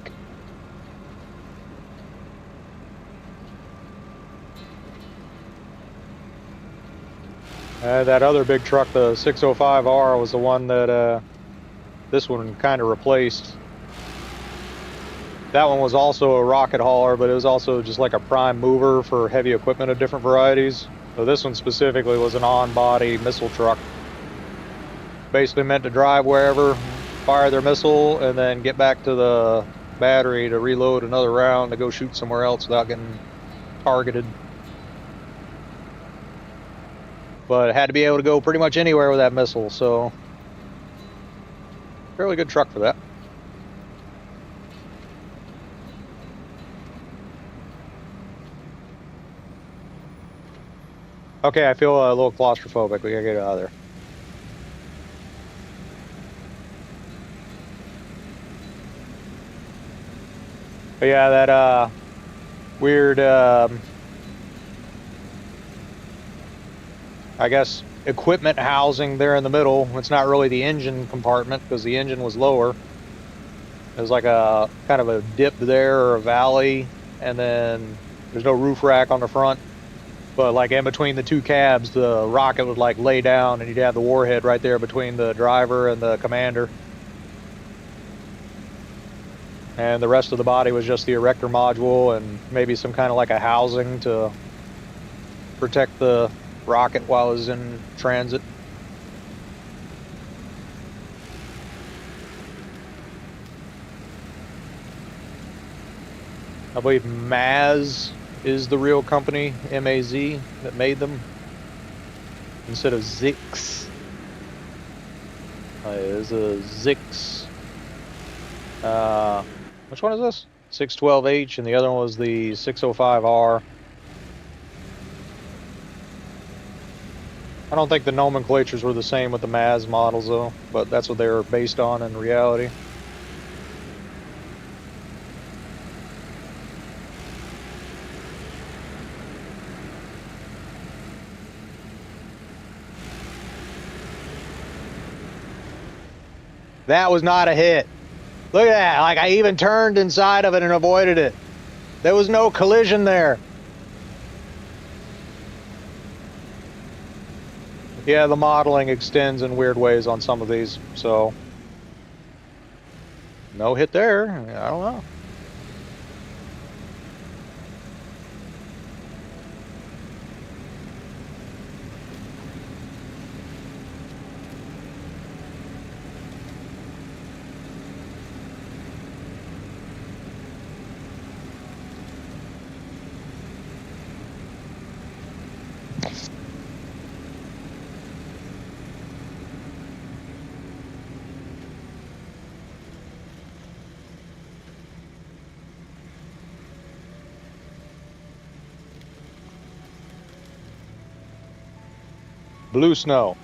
That other big truck, the 605R, was the one that this one kind of replaced. That one was also a rocket hauler, but it was also just like a prime mover for heavy equipment of different varieties. So this one specifically was an on-body missile truck. Basically meant to drive wherever, fire their missile, and then get back to the battery to reload another round to go shoot somewhere else without getting targeted. But it had to be able to go pretty much anywhere with that missile, so fairly good truck for that. Okay, I feel a little claustrophobic. We gotta get out of there. But yeah, that weird I guess equipment housing there in the middle. It's not really the engine compartment because the engine was lower. There's like a kind of a dip there or a valley, and then there's no roof rack on the front. But like in between the two cabs, the rocket would like lay down, and you'd have the warhead right there between the driver and the commander. And the rest of the body was just the erector module and maybe some kind of like a housing to protect the rocket while it was in transit. I believe Maz is the real company, M-A-Z, that made them instead of Zix. There's a Zix. Which one is this? 612H, and the other one was the 605R. I don't think the nomenclatures were the same with the Maz models, though, but that's what they were based on in reality. That was not a hit. Look at that. Like, I even turned inside of it and avoided it. There was no collision there. Yeah, the modeling extends in weird ways on some of these, so no hit there. I don't know. Blue snow.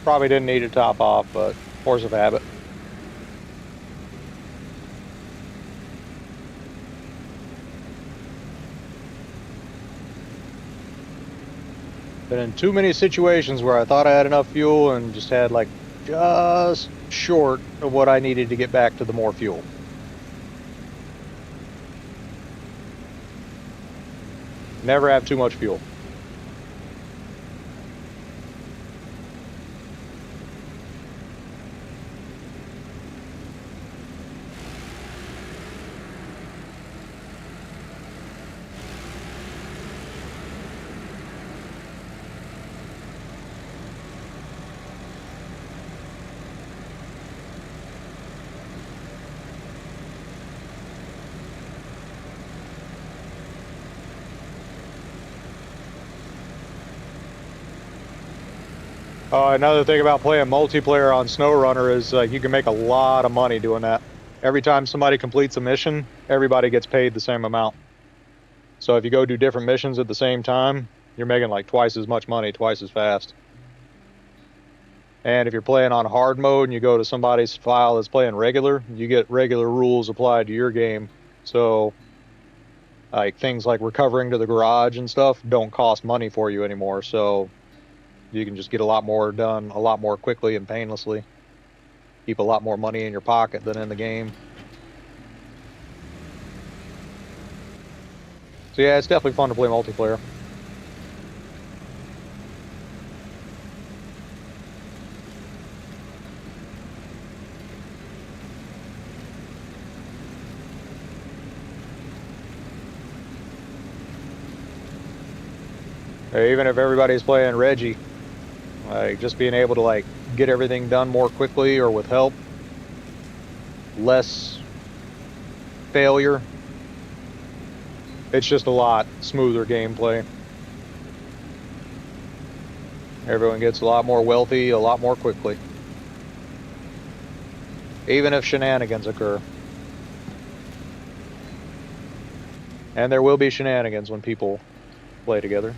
Probably didn't need to top off, but force of habit. Been in too many situations where I thought I had enough fuel and just had like just short of what I needed to get back to the more fuel. Never have too much fuel. Another thing about playing multiplayer on SnowRunner is you can make a lot of money doing that. Every time somebody completes a mission, everybody gets paid the same amount. So if you go do different missions at the same time, you're making like twice as much money, twice as fast. And if you're playing on hard mode and you go to somebody's file that's playing regular, you get regular rules applied to your game. So Like things like recovering to the garage and stuff don't cost money for you anymore, so you can just get a lot more done a lot more quickly and painlessly. Keep a lot more money in your pocket than in the game. So yeah, it's definitely fun to play multiplayer. Even if everybody's playing Reggie, like just being able to like get everything done more quickly or with help, less failure. It's just a lot smoother gameplay. Everyone gets a lot more wealthy a lot more quickly. Even if shenanigans occur. And there will be shenanigans when people play together.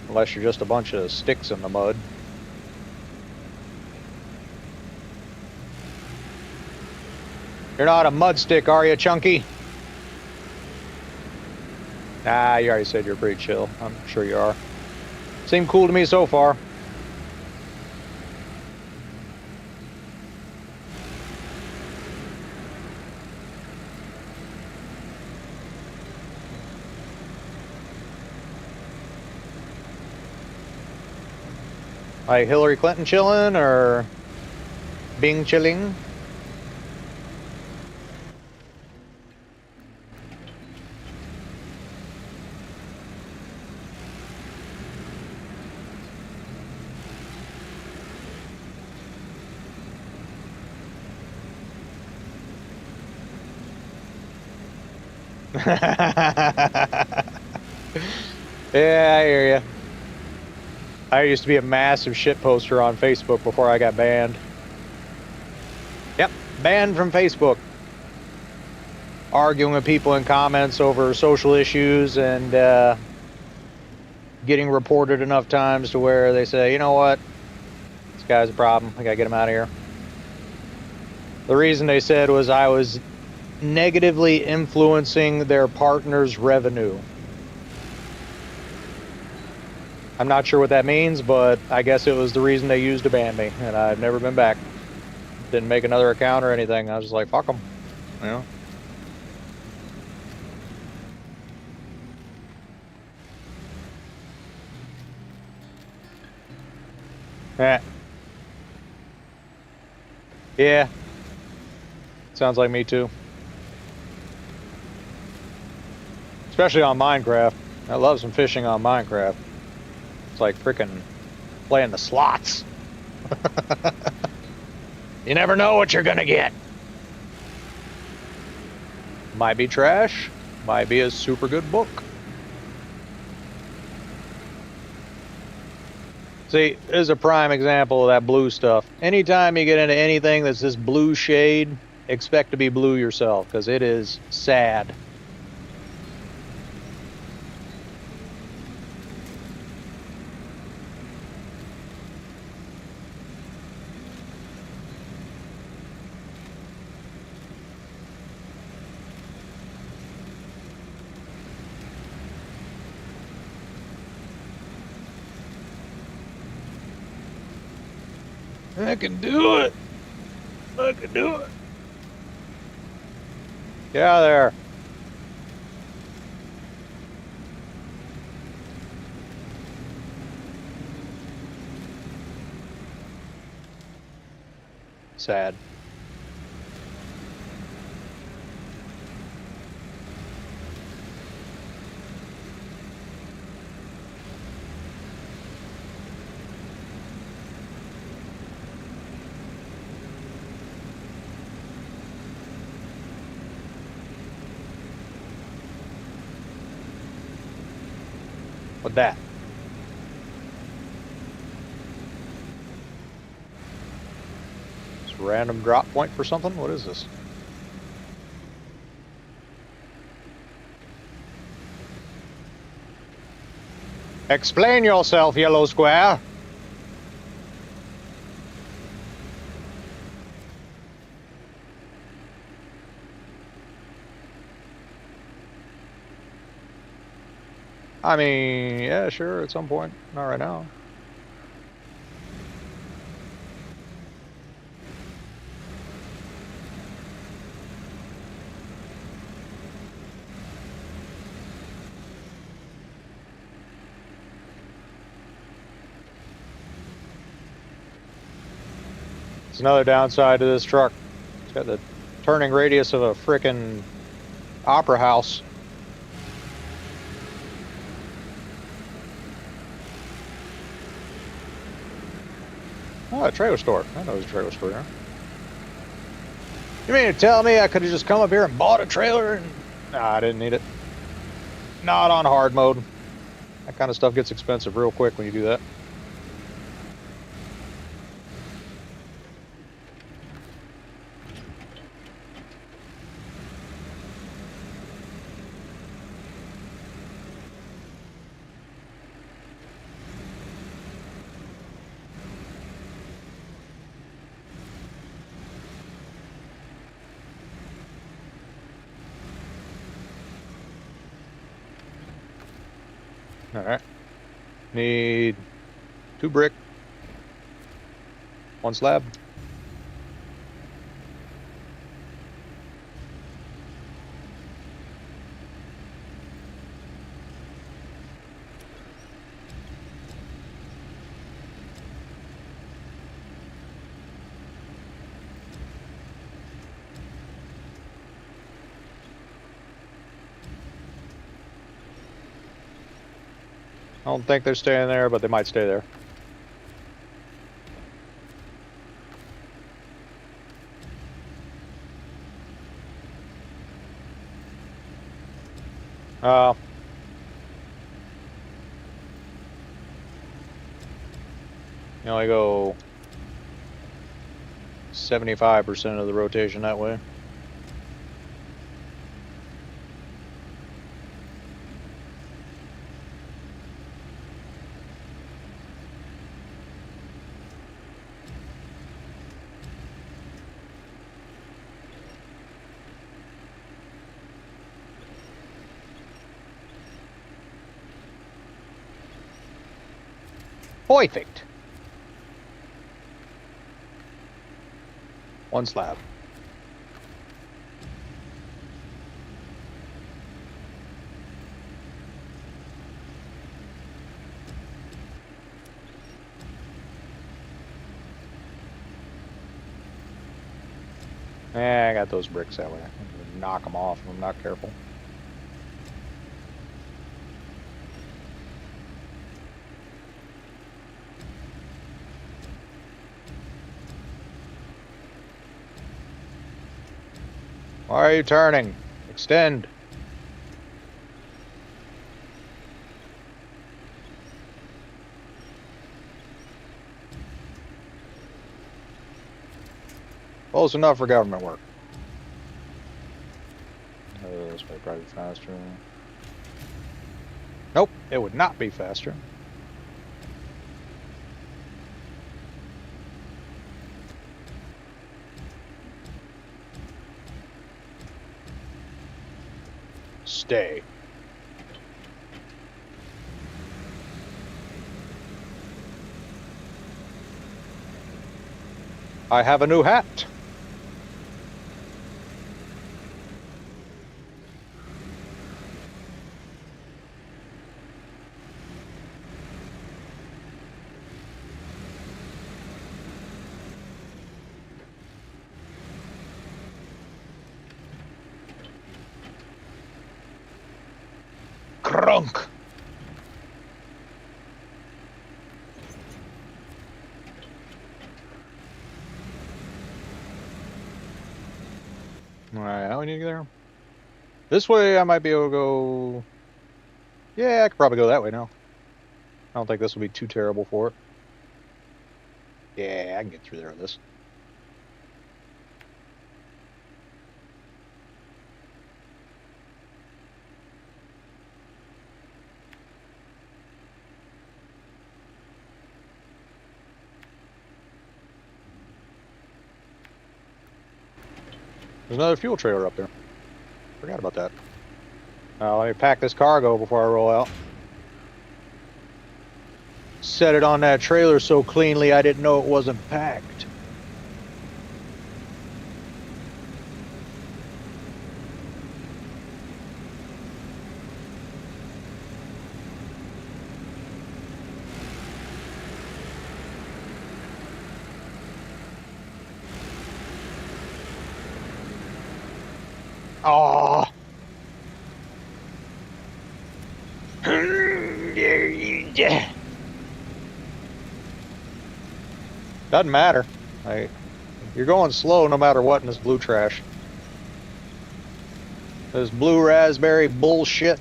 Unless you're just a bunch of sticks in the mud. You're not a mud stick, are you, Chunky? Nah, you already said you're pretty chill. I'm sure you are. Seem cool to me so far. Like Hillary Clinton chilling or Bing chilling? Yeah, I hear you. I used to be a massive shit poster on Facebook before I got banned. Yep, banned from Facebook. Arguing with people in comments over social issues and getting reported enough times to where they say, you know what, this guy's a problem. I gotta get him out of here. The reason they said was I was negatively influencing their partner's revenue. I'm not sure what that means, but I guess it was the reason they used to ban me, and I've never been back. Didn't make another account or anything. I was just like, fuck them, you know. Eh. Yeah. Sounds like me too. Especially on Minecraft. I love some fishing on Minecraft. It's like freaking playing the slots. You never know what you're gonna get. Might be trash, might be a super good book. See, this is a prime example of that blue stuff. Anytime you get into anything that's this blue shade, expect to be blue yourself, because it is sad. I can do it. I can do it. Get out of there. Sad. What that? It's a random drop point for something? What is this? Explain yourself, yellow square. I mean, yeah, sure, at some point. Not right now. It's another downside to this truck. It's got the turning radius of a frickin' opera house. Oh, a trailer store. I know there's a trailer store there. You mean to tell me I could have just come up here and bought a trailer and... Nah, I didn't need it. Not on hard mode. That kind of stuff gets expensive real quick when you do that. All right. Need 2 brick, 1 slab. I don't think they're staying there, but they might stay there. You only go 75% of the rotation that way. Perfect. 1 slab. I got those bricks that way. I'm gonna knock them off if I'm not careful. Why are you turning? Extend. Close enough for government work. This way probably faster. Nope, it would not be faster. Stay. I have a new hat. Crunk. Alright, how do we need to get there? This way I might be able to go... Yeah, I could probably go that way now. I don't think this will be too terrible for it. Yeah, I can get through there with this. There's another fuel trailer up there. Forgot about that. Let me pack this cargo before I roll out. Set it on that trailer so cleanly I didn't know it wasn't packed. Oh. Doesn't matter. You're going slow no matter what in this blue trash. This blue raspberry bullshit.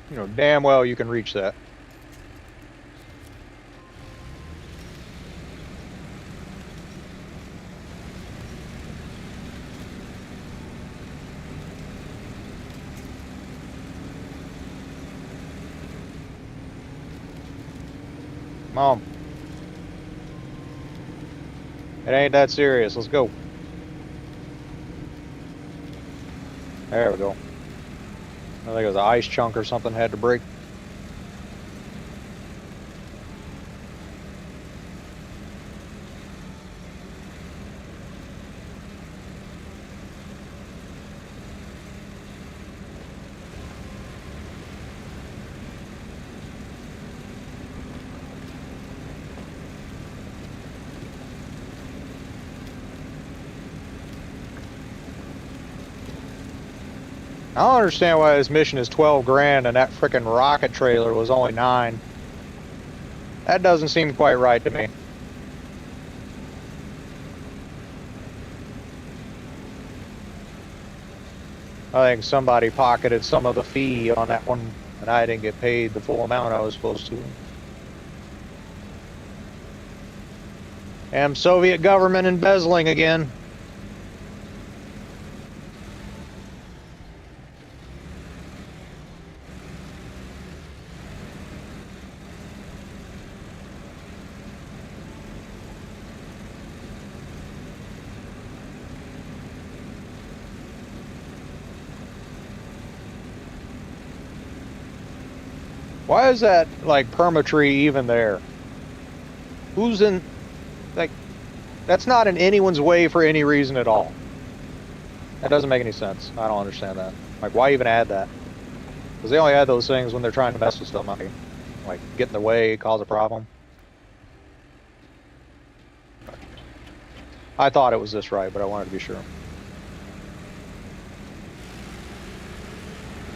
You know damn well you can reach that. Come on. It ain't that serious. Let's go. There we go. I think it was an ice chunk or something had to break. I don't understand why this mission is 12 grand and that frickin' rocket trailer was only 9. That doesn't seem quite right to me. I think somebody pocketed some of the fee on that one and I didn't get paid the full amount I was supposed to. And Soviet government embezzling again. Why is that, like, perma-tree even there? Who's in... Like, that's not in anyone's way for any reason at all. That doesn't make any sense. I don't understand that. Like, why even add that? Because they only add those things when they're trying to mess with stuff. Like, get in the way, cause a problem. I thought it was this right, but I wanted to be sure.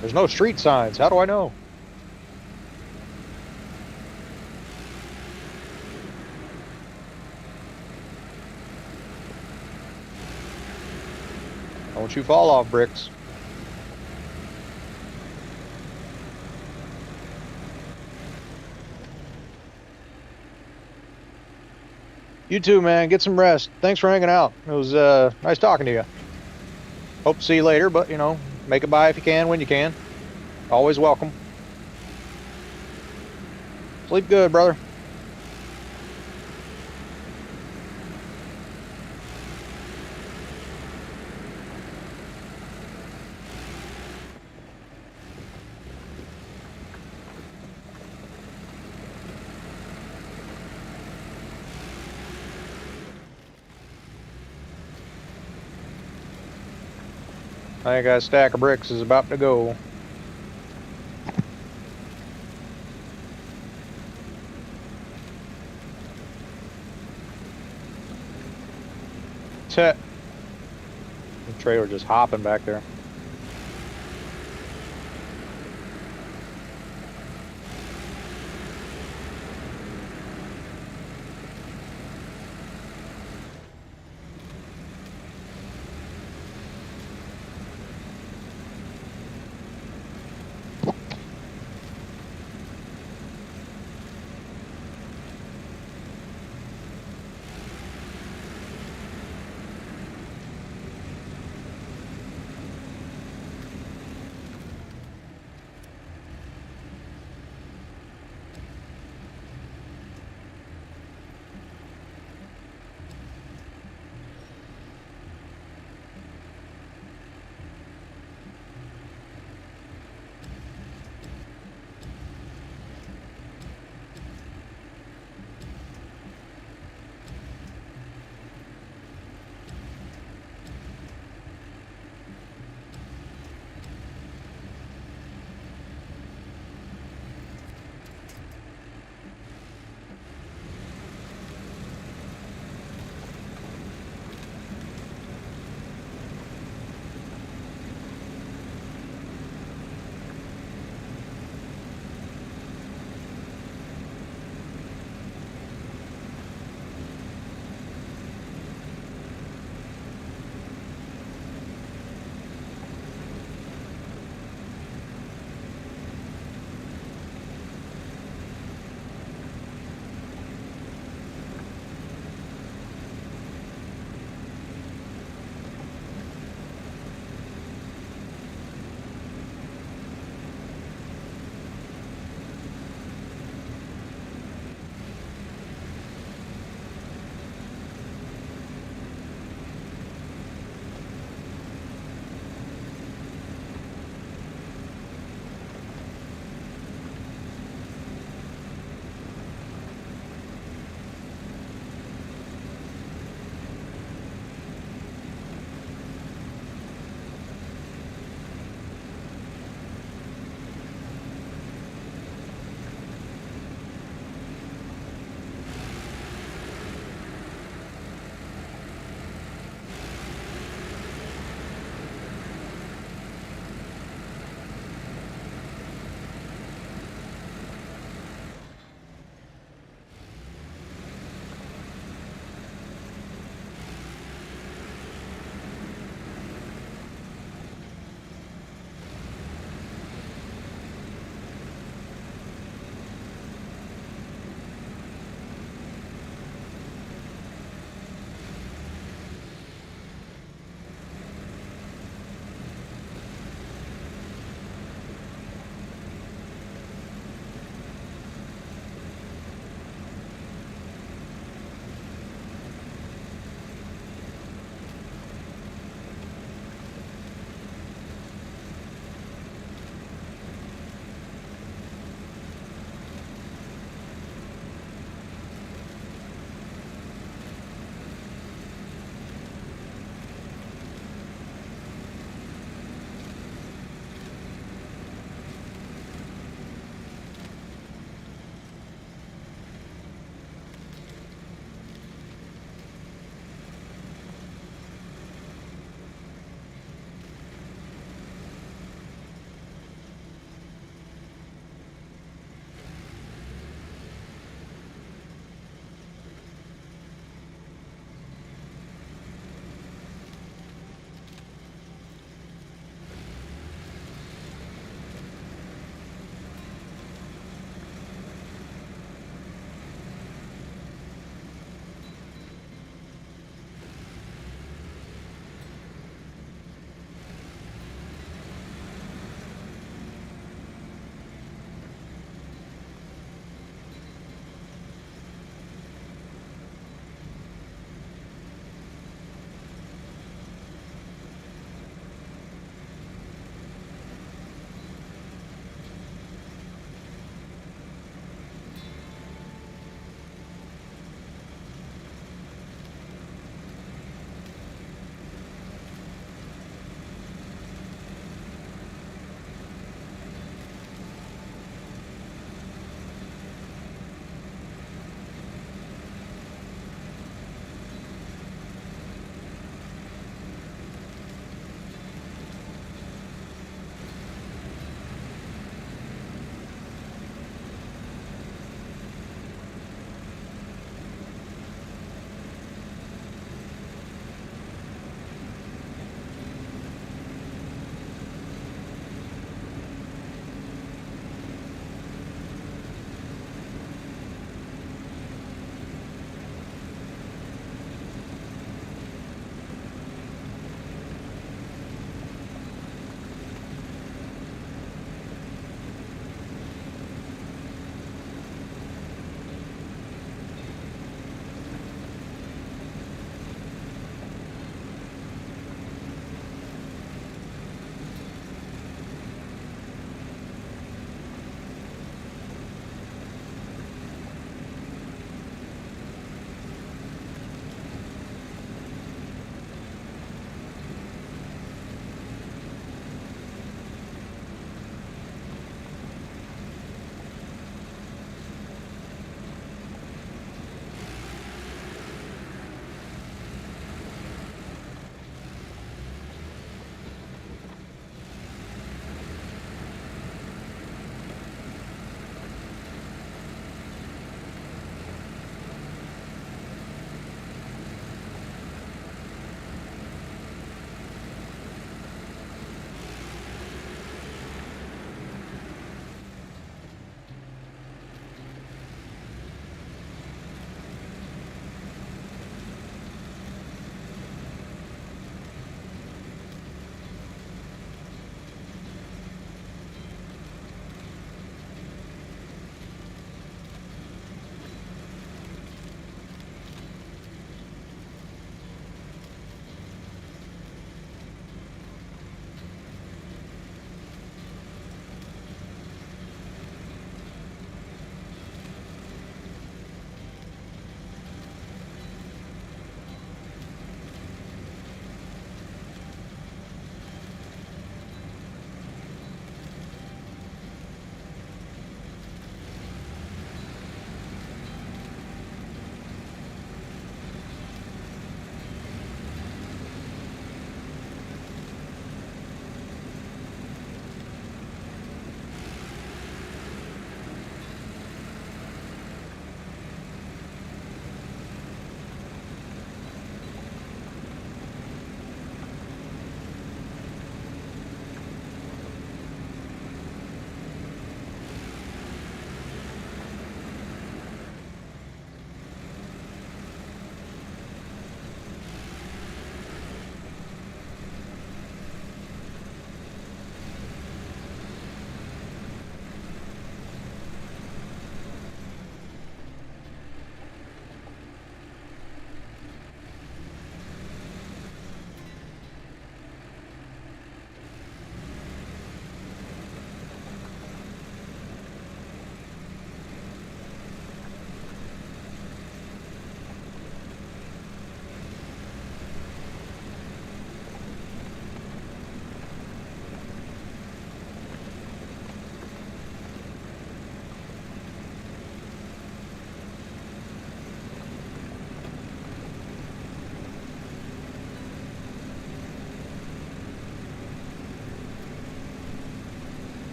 There's no street signs. How do I know? Don't you fall off, bricks. You too, man. Get some rest. Thanks for hanging out. It was nice talking to you. Hope to see you later, but, you know, make it by if you can, when you can. Always welcome. Sleep good, brother. I think that stack of bricks is about to go. The trailer just hopping back there.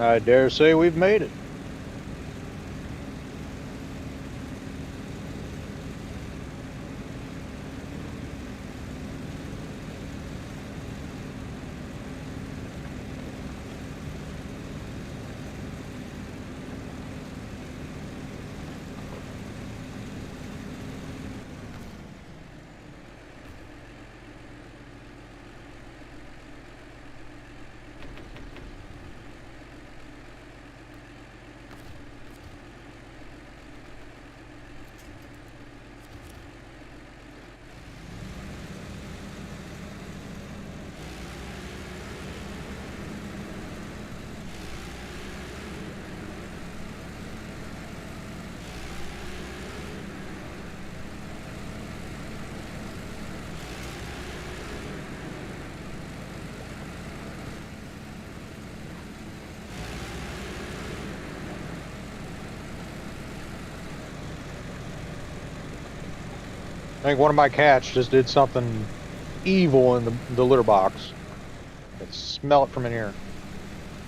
I dare say we've made it. I think one of my cats just did something evil in the litter box. I can smell it from in here.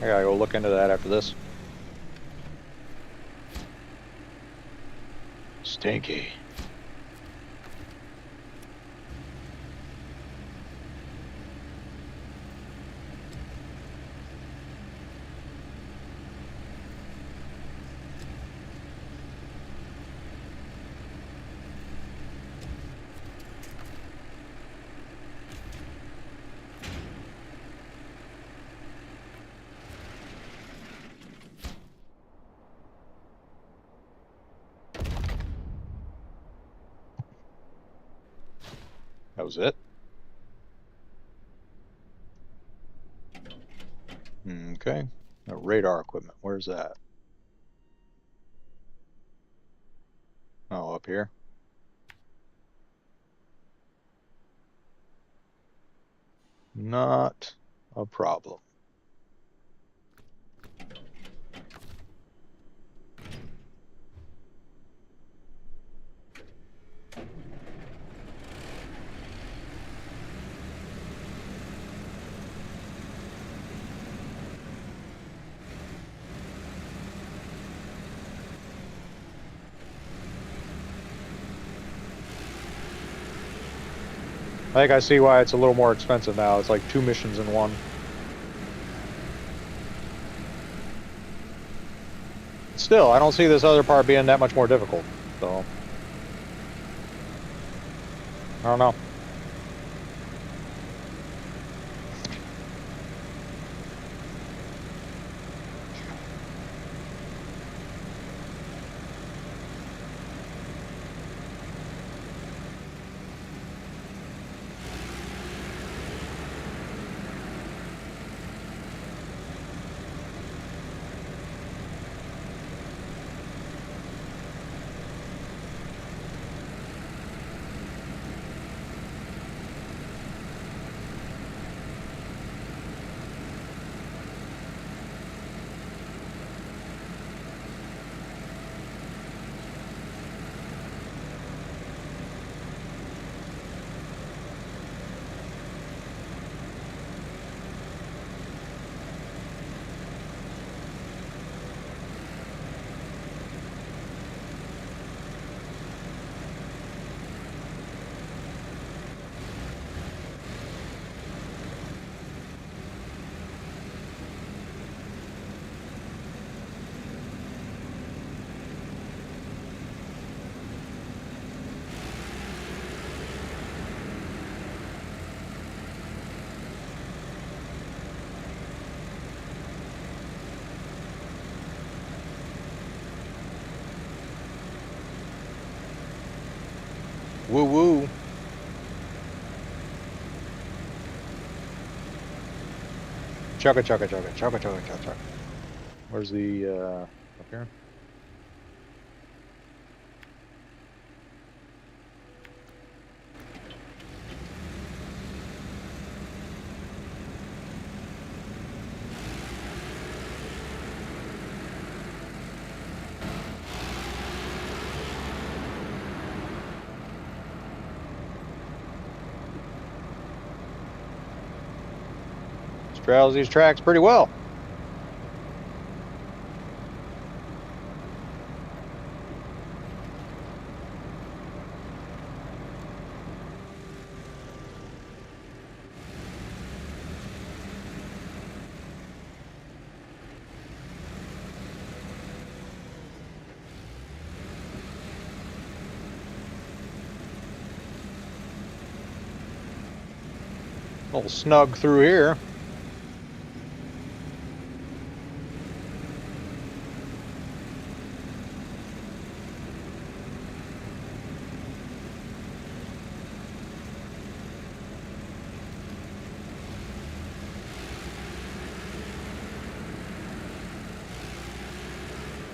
I gotta go look into that after this. Stinky. That was it? Okay. Now, radar equipment. Where's that? Oh, up here. Not a problem. I think I see why it's a little more expensive now. It's like 2 missions in one. Still, I don't see this other part being that much more difficult. So, I don't know. Woo woo. Chugga chugga chugga chugga chugga chugga chugga. Where's the up here? Straddles these tracks pretty well. A little snug through here.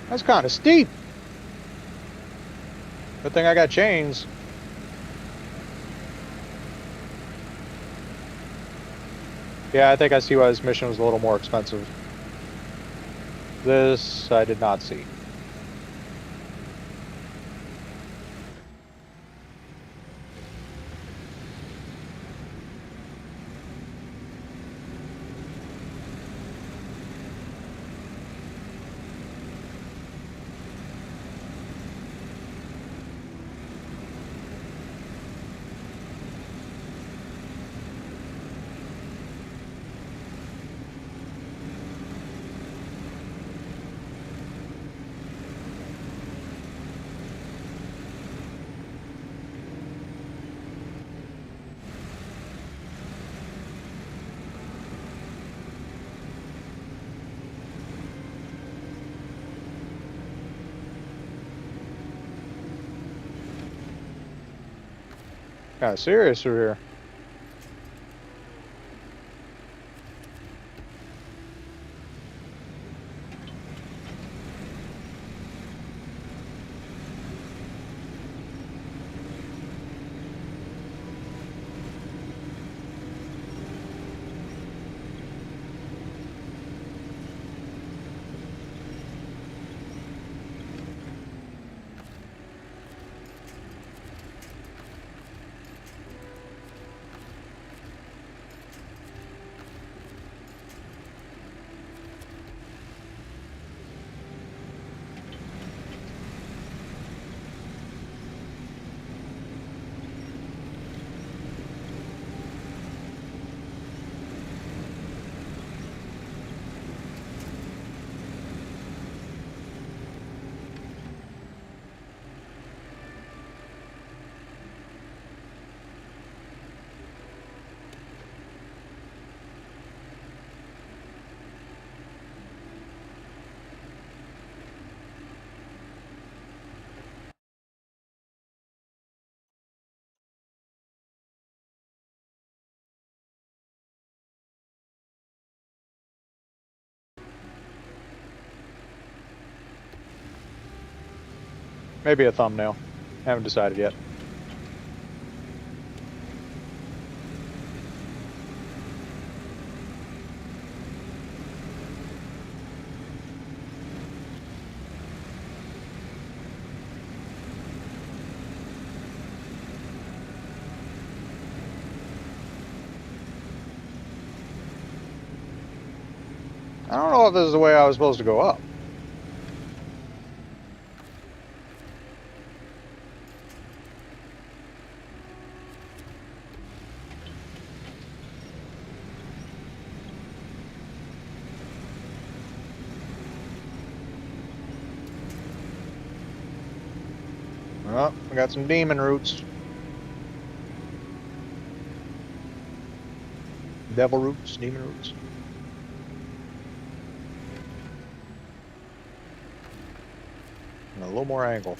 That's kind of steep. Good thing I got chains. Yeah, I think I see why this mission was a little more expensive. This I did not see. Kind of serious through here. Maybe a thumbnail. Haven't decided yet. I don't know if this is the way I was supposed to go up. Oh, we got some demon roots. Devil roots, demon roots. And a little more angle.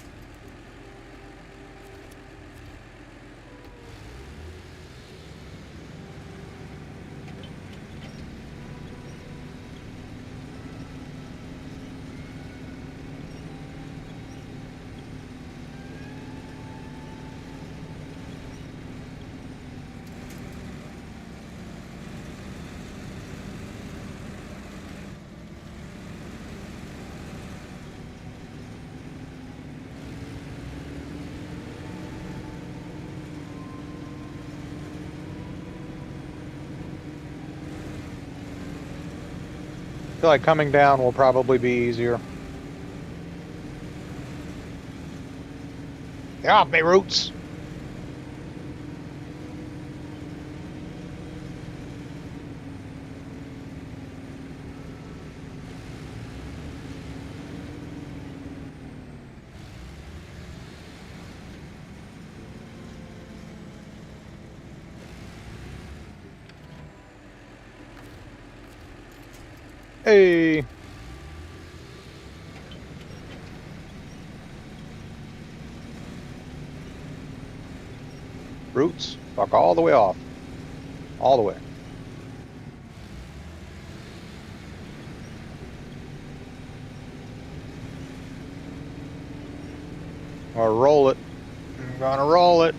I feel like coming down will probably be easier. Get off me, roots! Hey! Roots, fuck all the way off. All the way. I'm gonna roll it. I'm gonna roll it.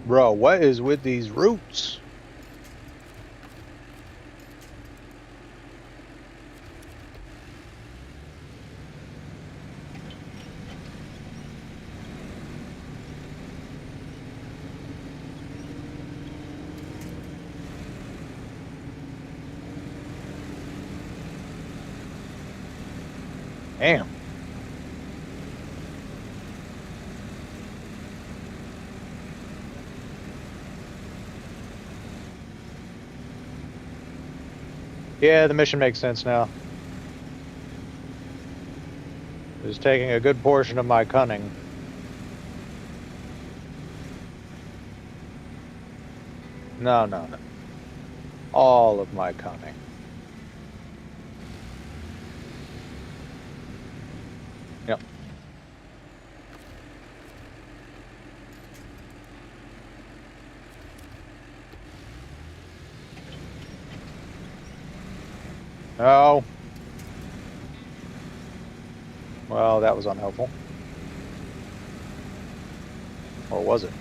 Bro, what is with these roots? Damn. Yeah, the mission makes sense now. It's taking a good portion of my cunning. No, no, no. All of my cunning. Yep. Oh. Well, that was unhelpful. Or was it?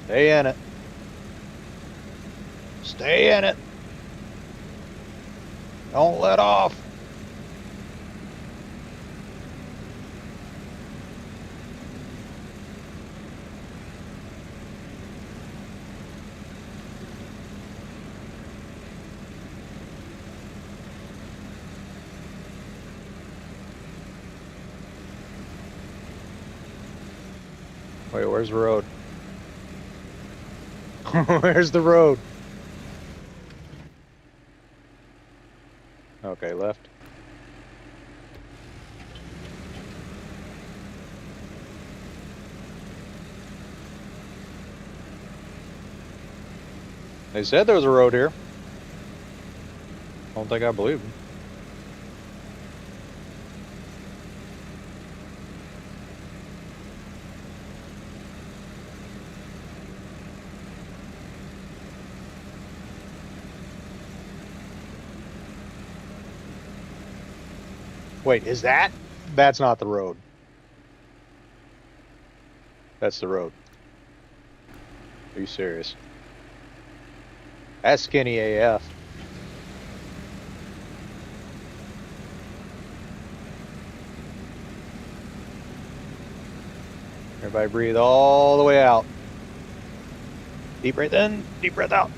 Stay in it. Stay in it. Don't let off. Wait, where's the road? Where's the road? Okay, left. They said there was a road here. I don't think I believe them. Wait, is that? That's not the road. That's the road. Are you serious? That's skinny AF. Everybody breathe all the way out. Deep breath in, deep breath out.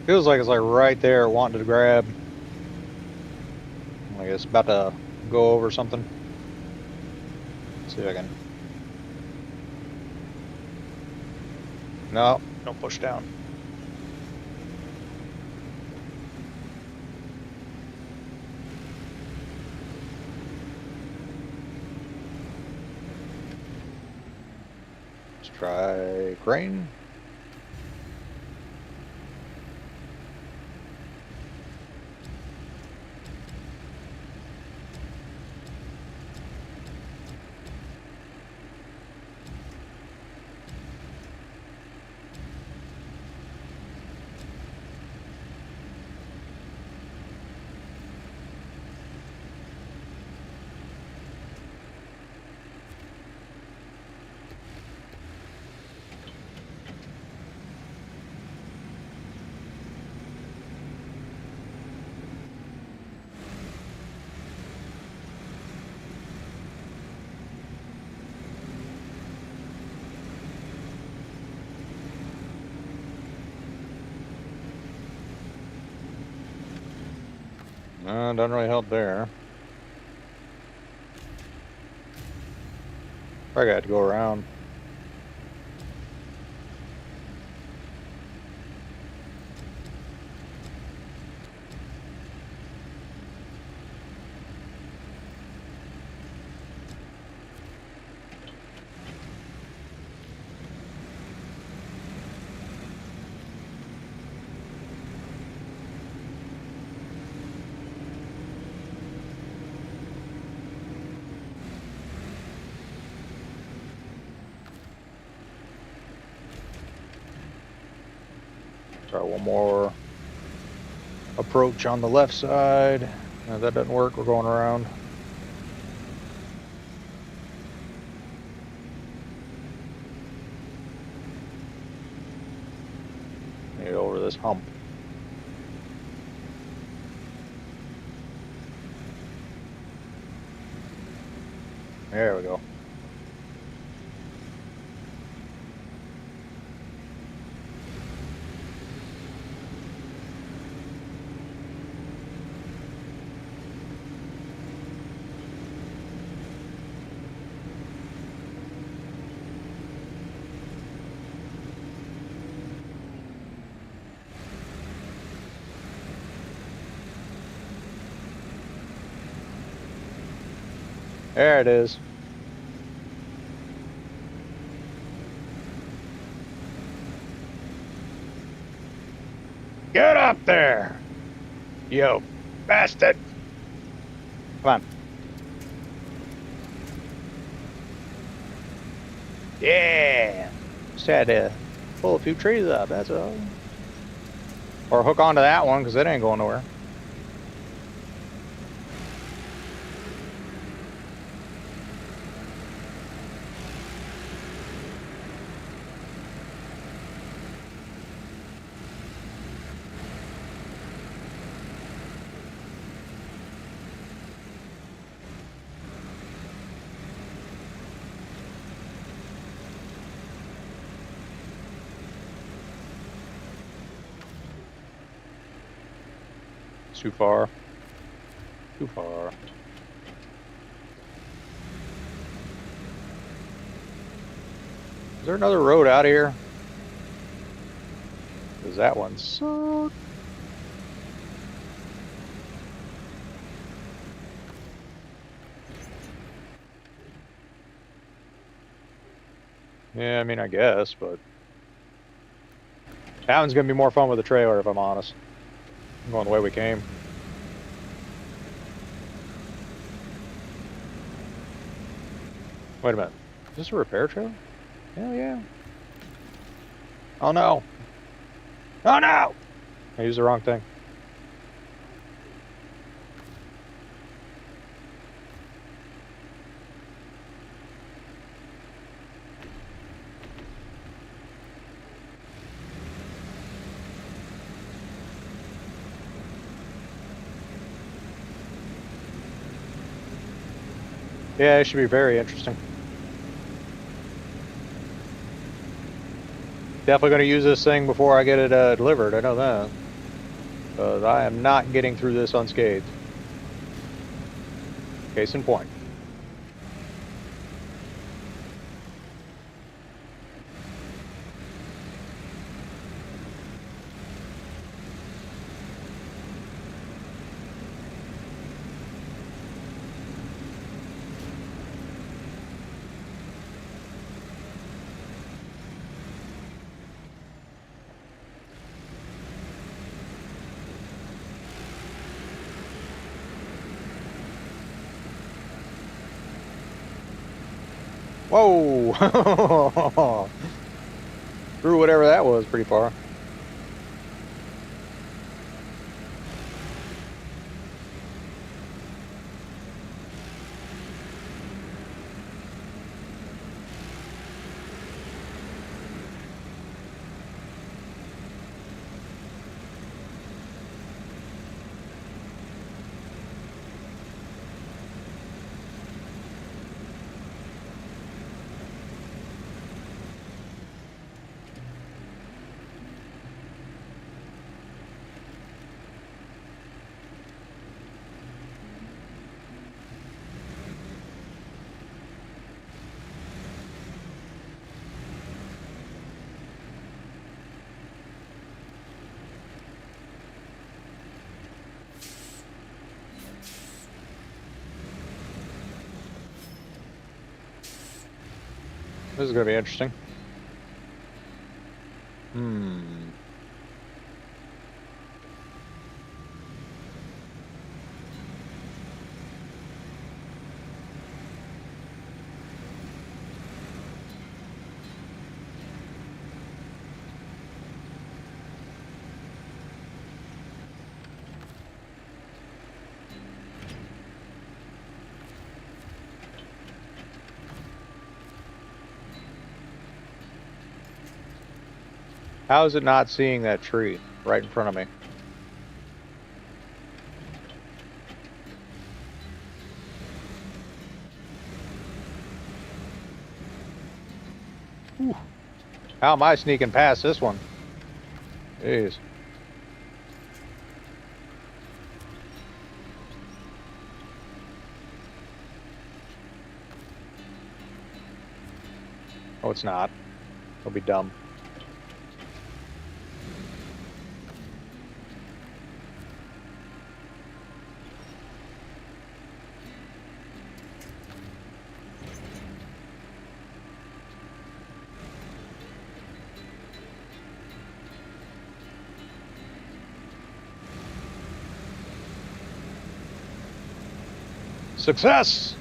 Feels like it's like right there wanting to grab. Like it's about to go over something. See if I can. No, don't push down. Let's try crane. Doesn't really help there. Probably got to go around. Try one more approach on the left side. If that doesn't work, we're going around. Get over this hump. There we go. There it is. Get up there, you bastard! Come on. Yeah. Just had to pull a few trees up, that's all. Or hook onto that one, because it ain't going nowhere. Too far. Too far. Is there another road out here? Because that one sucks. Yeah, I mean, I guess, but that one's gonna be more fun with the trailer, if I'm honest. I'm going the way we came. Wait a minute. Is this a repair trailer? Hell yeah. Oh no. Oh no! I used the wrong thing. Yeah, it should be very interesting. Definitely going to use this thing before I get it delivered, I know that. Because I am not getting through this unscathed. Case in point. Whoa! Through whatever that was pretty far. This is going to be interesting. Hmm. How is it not seeing that tree right in front of me? Whew. How am I sneaking past this one? Jeez. Oh, it's not. It'll be dumb. Success!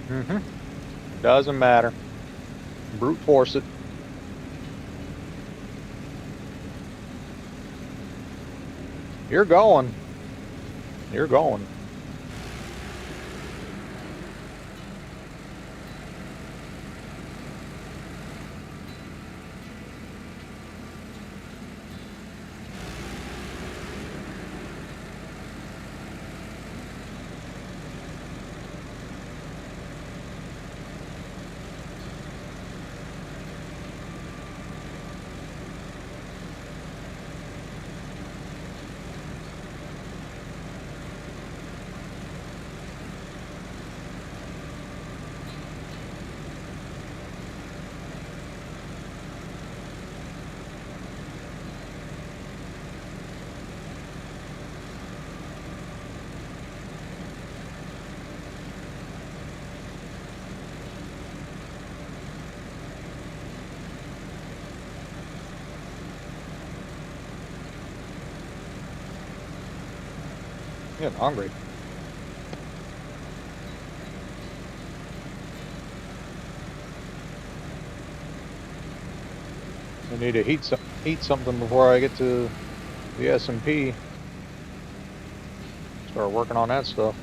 Mm-hmm. Doesn't matter. Brute force it. You're going. You're going. I'm getting hungry. I need to eat something before I get to the S&P. Start working on that stuff.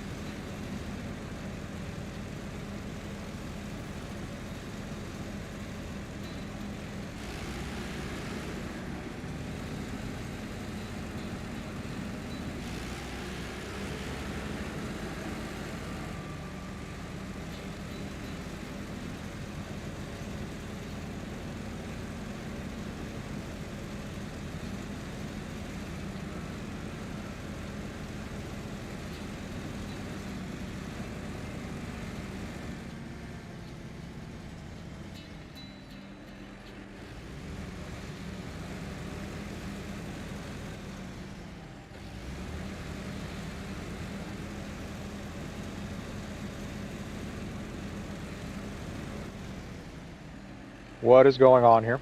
What is going on here?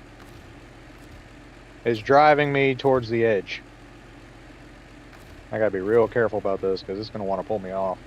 It's driving me towards the edge. I gotta be real careful about this because it's gonna want to pull me off.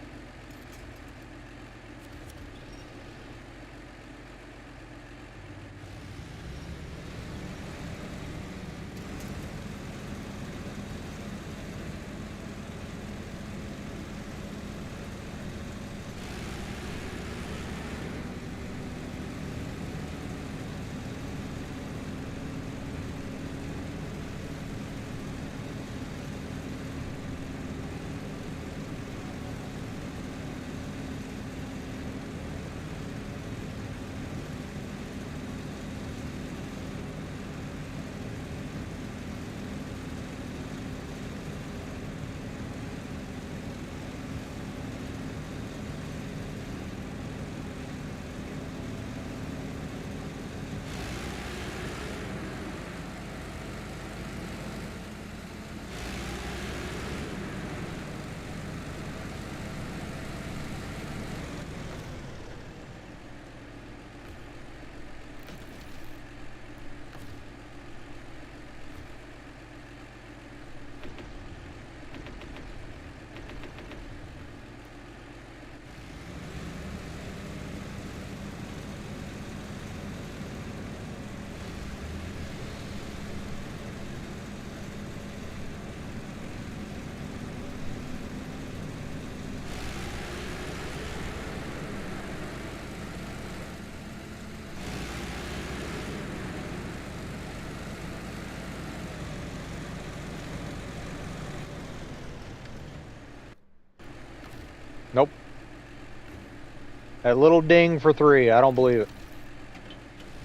That little ding for 3. I don't believe it.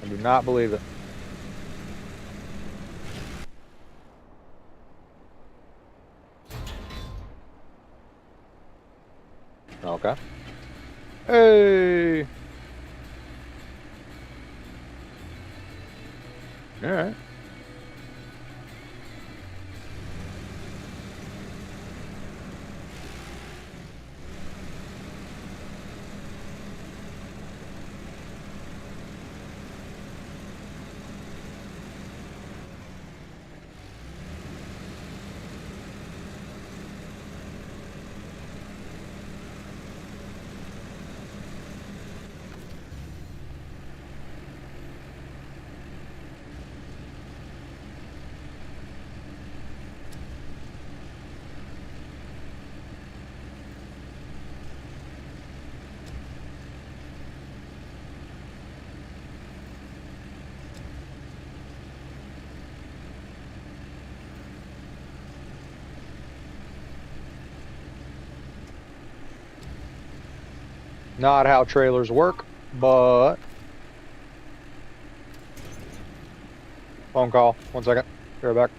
I do not believe it. Okay. Hey. All right. Not how trailers work, but phone call. 1 second. Be right back.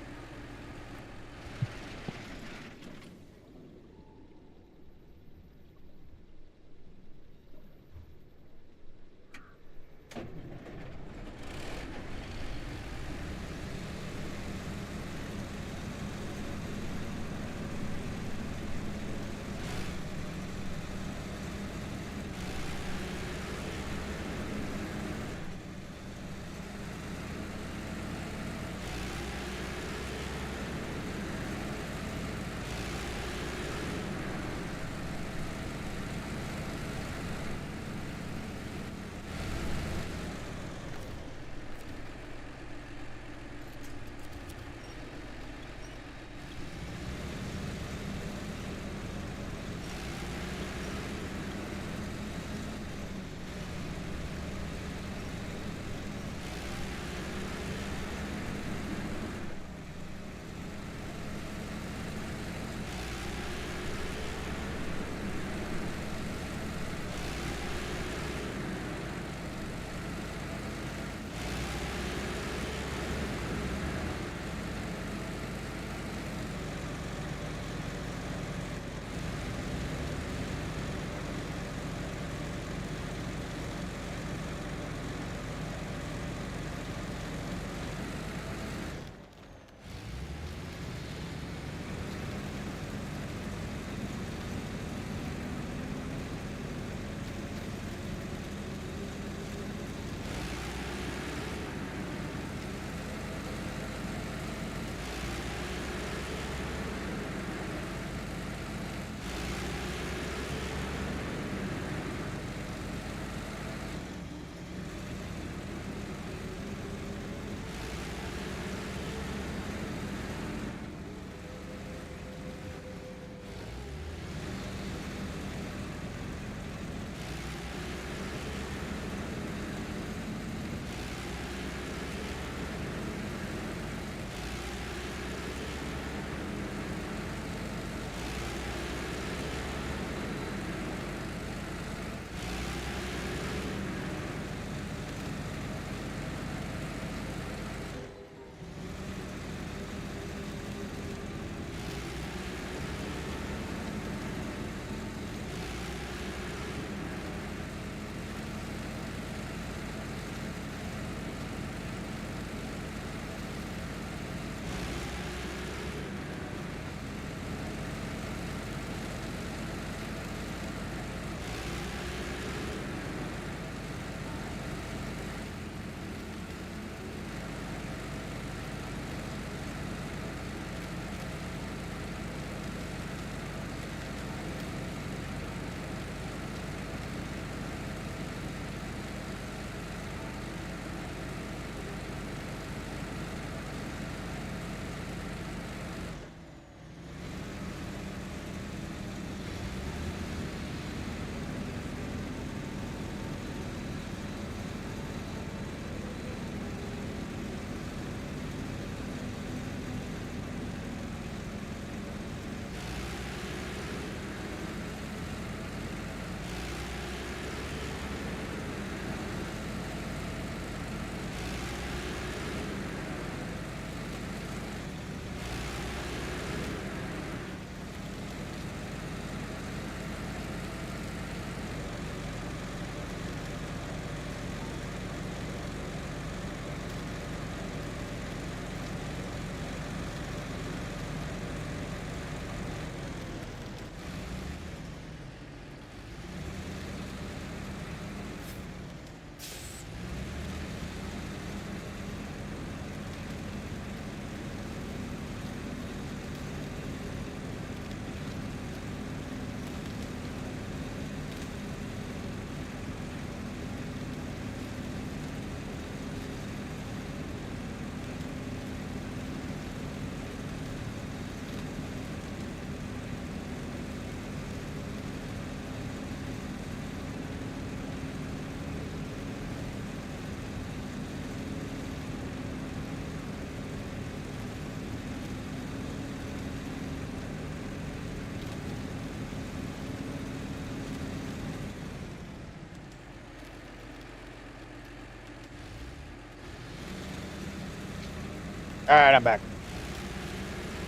Alright, I'm back.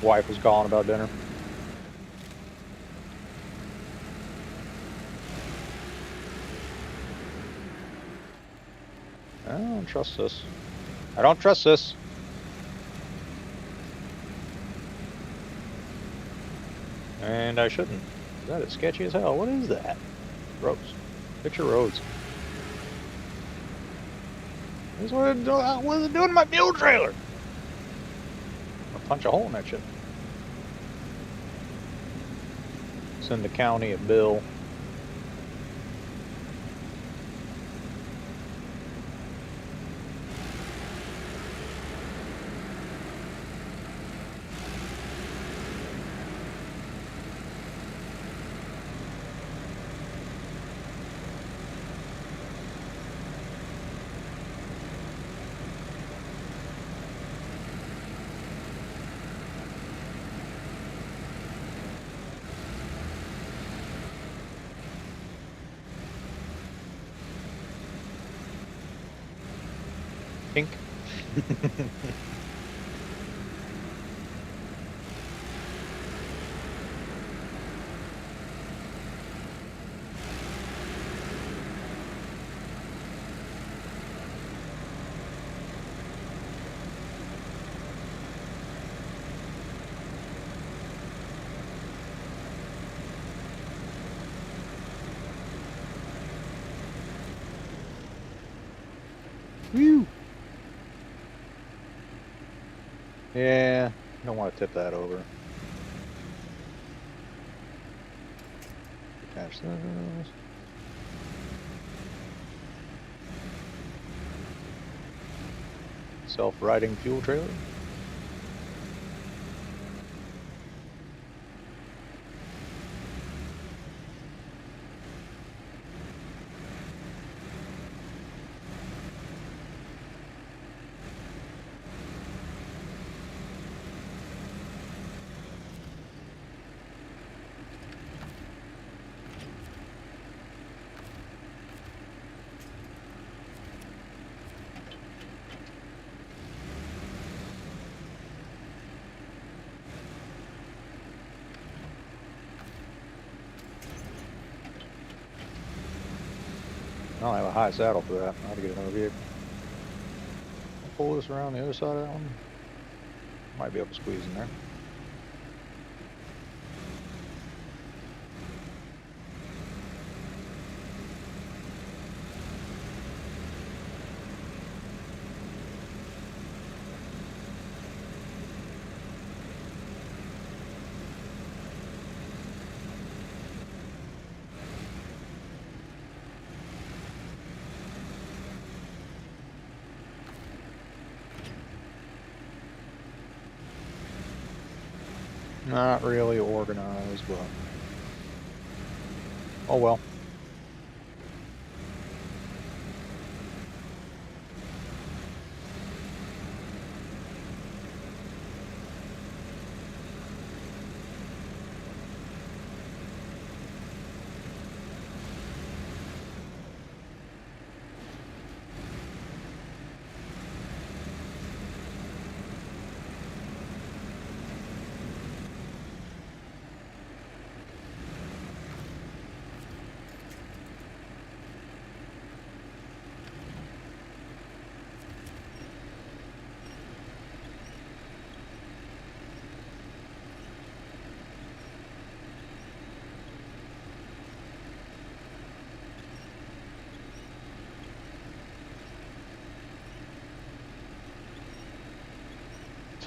Wife was calling about dinner. I don't trust this. I don't trust this. And I shouldn't. That is sketchy as hell. What is that? Roads. Fix your roads. What is it doing to my mule trailer? I'll punch a hole in that shit. Send the county a bill. Pink. Whew. Yeah, don't want to tip that over. Attach those. Self-riding fuel trailer. I don't have a high saddle for that. I have to get another vehicle. I'll pull this around the other side of that one. Might be able to squeeze in there. Not really organized, but oh well.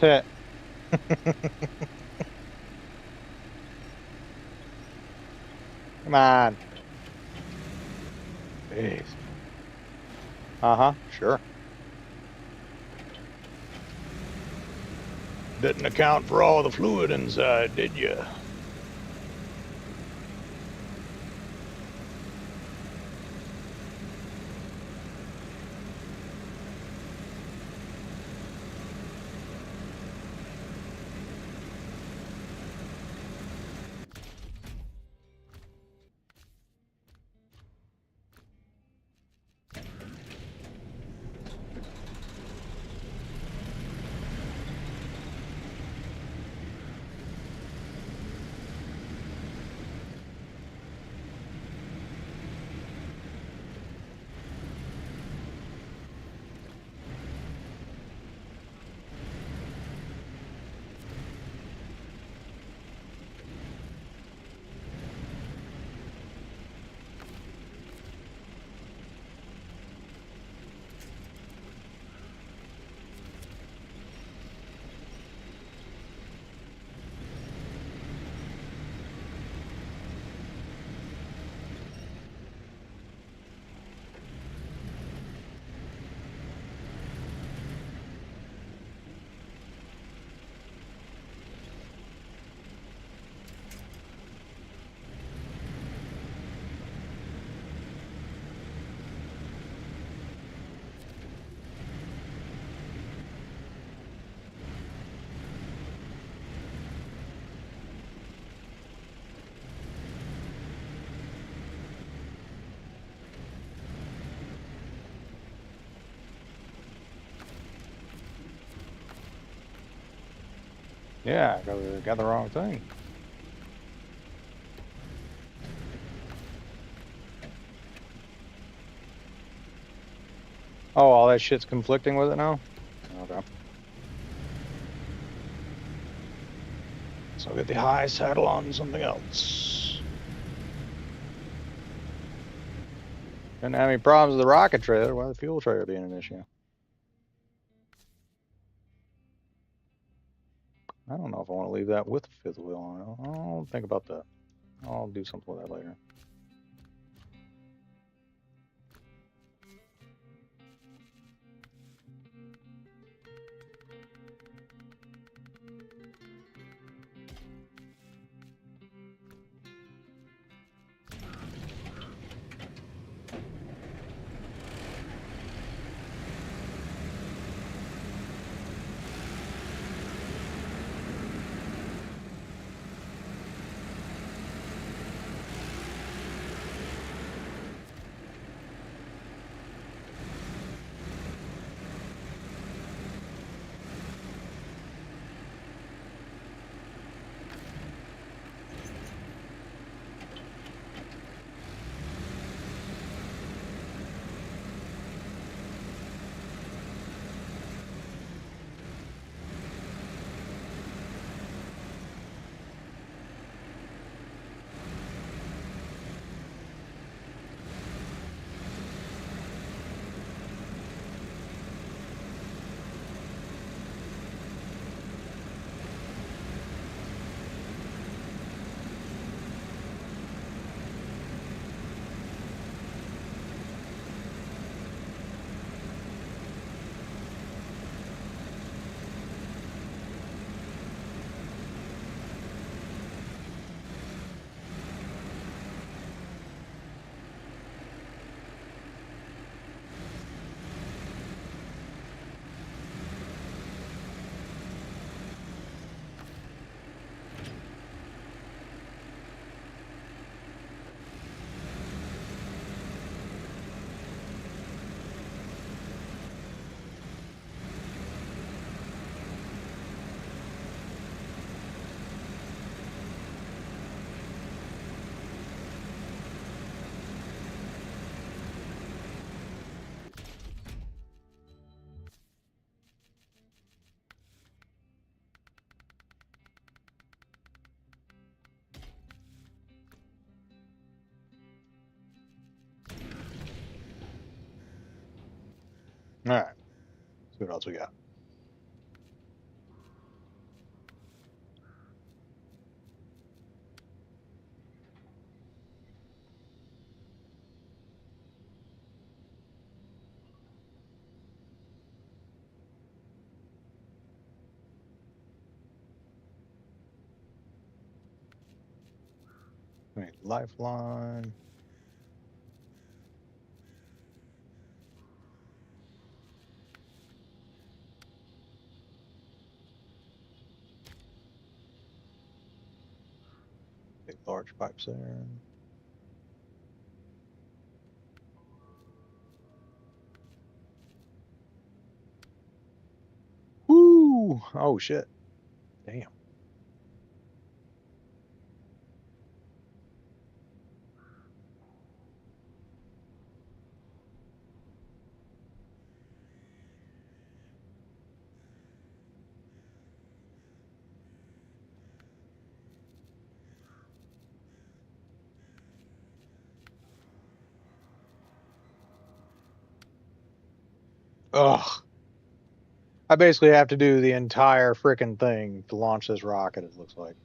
Come on. Jeez. Uh-huh, sure. Didn't account for all the fluid inside, did you? Yeah, because we got the wrong thing. Oh, all that shit's conflicting with it now? Okay. So I'll get the high saddle on something else. Didn't have any problems with the rocket trailer. Why the fuel trailer being an issue? I don't know if I want to leave that with the fifth wheel on. I'll think about that. I'll do something with that later. All right. See what else we got. Wait, lifeline. Big large pipes there. Woo! Oh shit. Damn. Ugh. I basically have to do the entire freaking thing to launch this rocket, it looks like.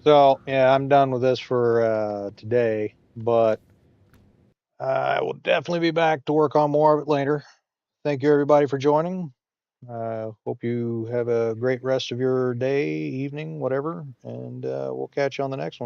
So, yeah, I'm done with this for today, but I will definitely be back to work on more of it later. Thank you, everybody, for joining. Hope you have a great rest of your day, evening, whatever, and we'll catch you on the next one.